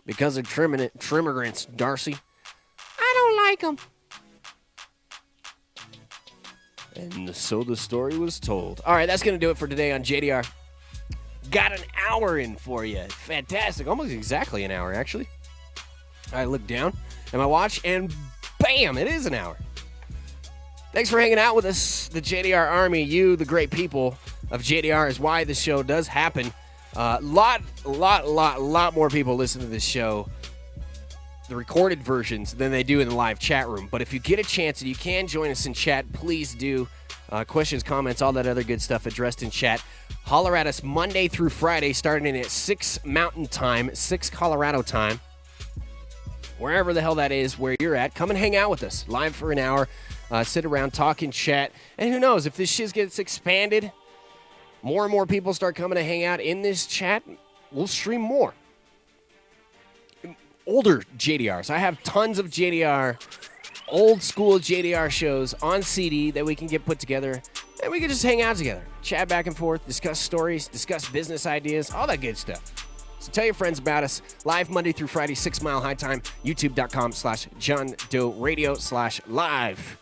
Because of trimmigrants, Darcy. I don't like them. And so the story was told. All right, that's going to do it for today on JDR. Got an hour in for you. Fantastic. Almost exactly an hour, actually. I look down at my watch, and bam, it is an hour. Thanks for hanging out with us, the JDR Army. You, the great people of JDR, is why this show does happen. Lot more people listen to this show, the recorded versions, than they do in the live chat room. But if you get a chance and you can join us in chat, please do. Questions, comments, all that other good stuff addressed in chat. Holler at us Monday through Friday, starting at 6 Mountain Time, 6 Colorado Time. Wherever the hell that is, where you're at, come and hang out with us live for an hour. Sit around, talk and chat. And who knows, if this shit gets expanded, more and more people start coming to hang out in this chat, we'll stream more. Older JDRs. I have tons of JDR, old school JDR shows on CD that we can get put together, and we can just hang out together, chat back and forth, discuss stories, discuss business ideas, all that good stuff. So tell your friends about us. Live Monday through Friday, 6 Mile High Time, youtube.com/JohnDoeRadio/live.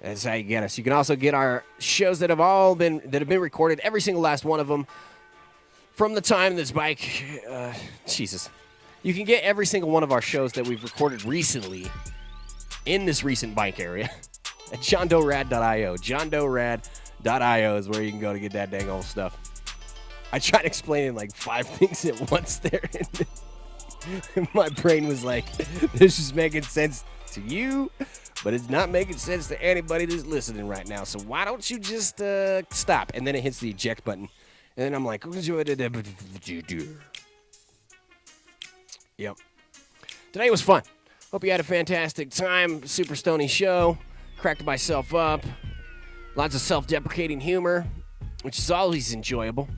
That's how you get us. You can also get our shows that have been recorded, every single last one of them, from the time this bike, Jesus. You can get every single one of our shows that we've recorded recently in this recent bike area at johndoerad.io. johndoerad.io is where you can go to get that dang old stuff. I tried explaining like 5 things at once there, and my brain was like, this is making sense to you, but it's not making sense to anybody that's listening right now. So why don't you just stop? And then it hits the eject button. And then I'm like, yep. Today was fun. Hope you had a fantastic time. Super stony show. Cracked myself up. Lots of self-deprecating humor, which is always enjoyable.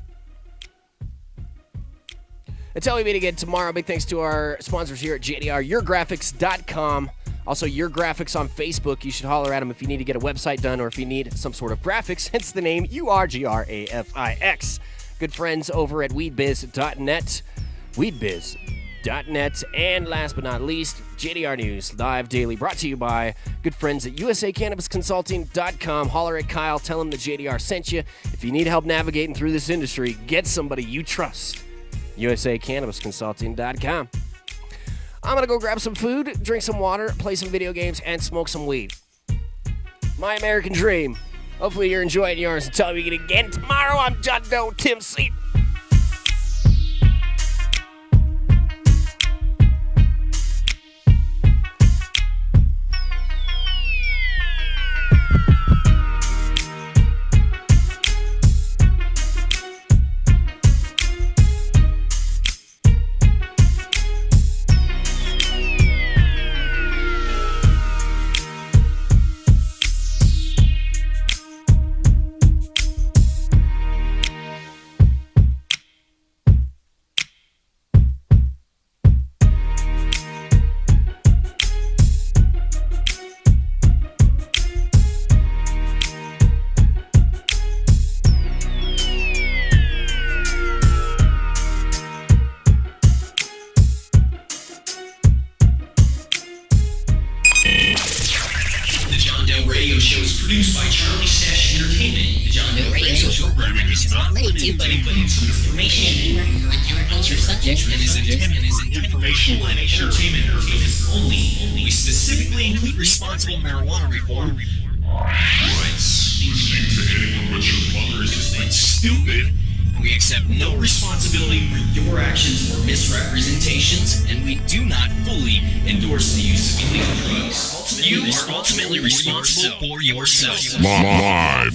Until we meet again tomorrow, big thanks to our sponsors here at JDR, YourGraphics.com. Also, Your Graphics on Facebook. You should holler at them if you need to get a website done or if you need some sort of graphics, hence the name URGRAFIX. Good friends over at weedbiz.net. Weedbiz.net. And last but not least, JDR News Live Daily, brought to you by good friends at USACannabisConsulting.com. Holler at Kyle. Tell him the JDR sent you. If you need help navigating through this industry, get somebody you trust. USACannabisConsulting.com. I'm going to go grab some food, drink some water, play some video games, and smoke some weed. My American dream. Hopefully you're enjoying yours. Until we meet again tomorrow, I'm John Doe, Tim C. For yourself. Live.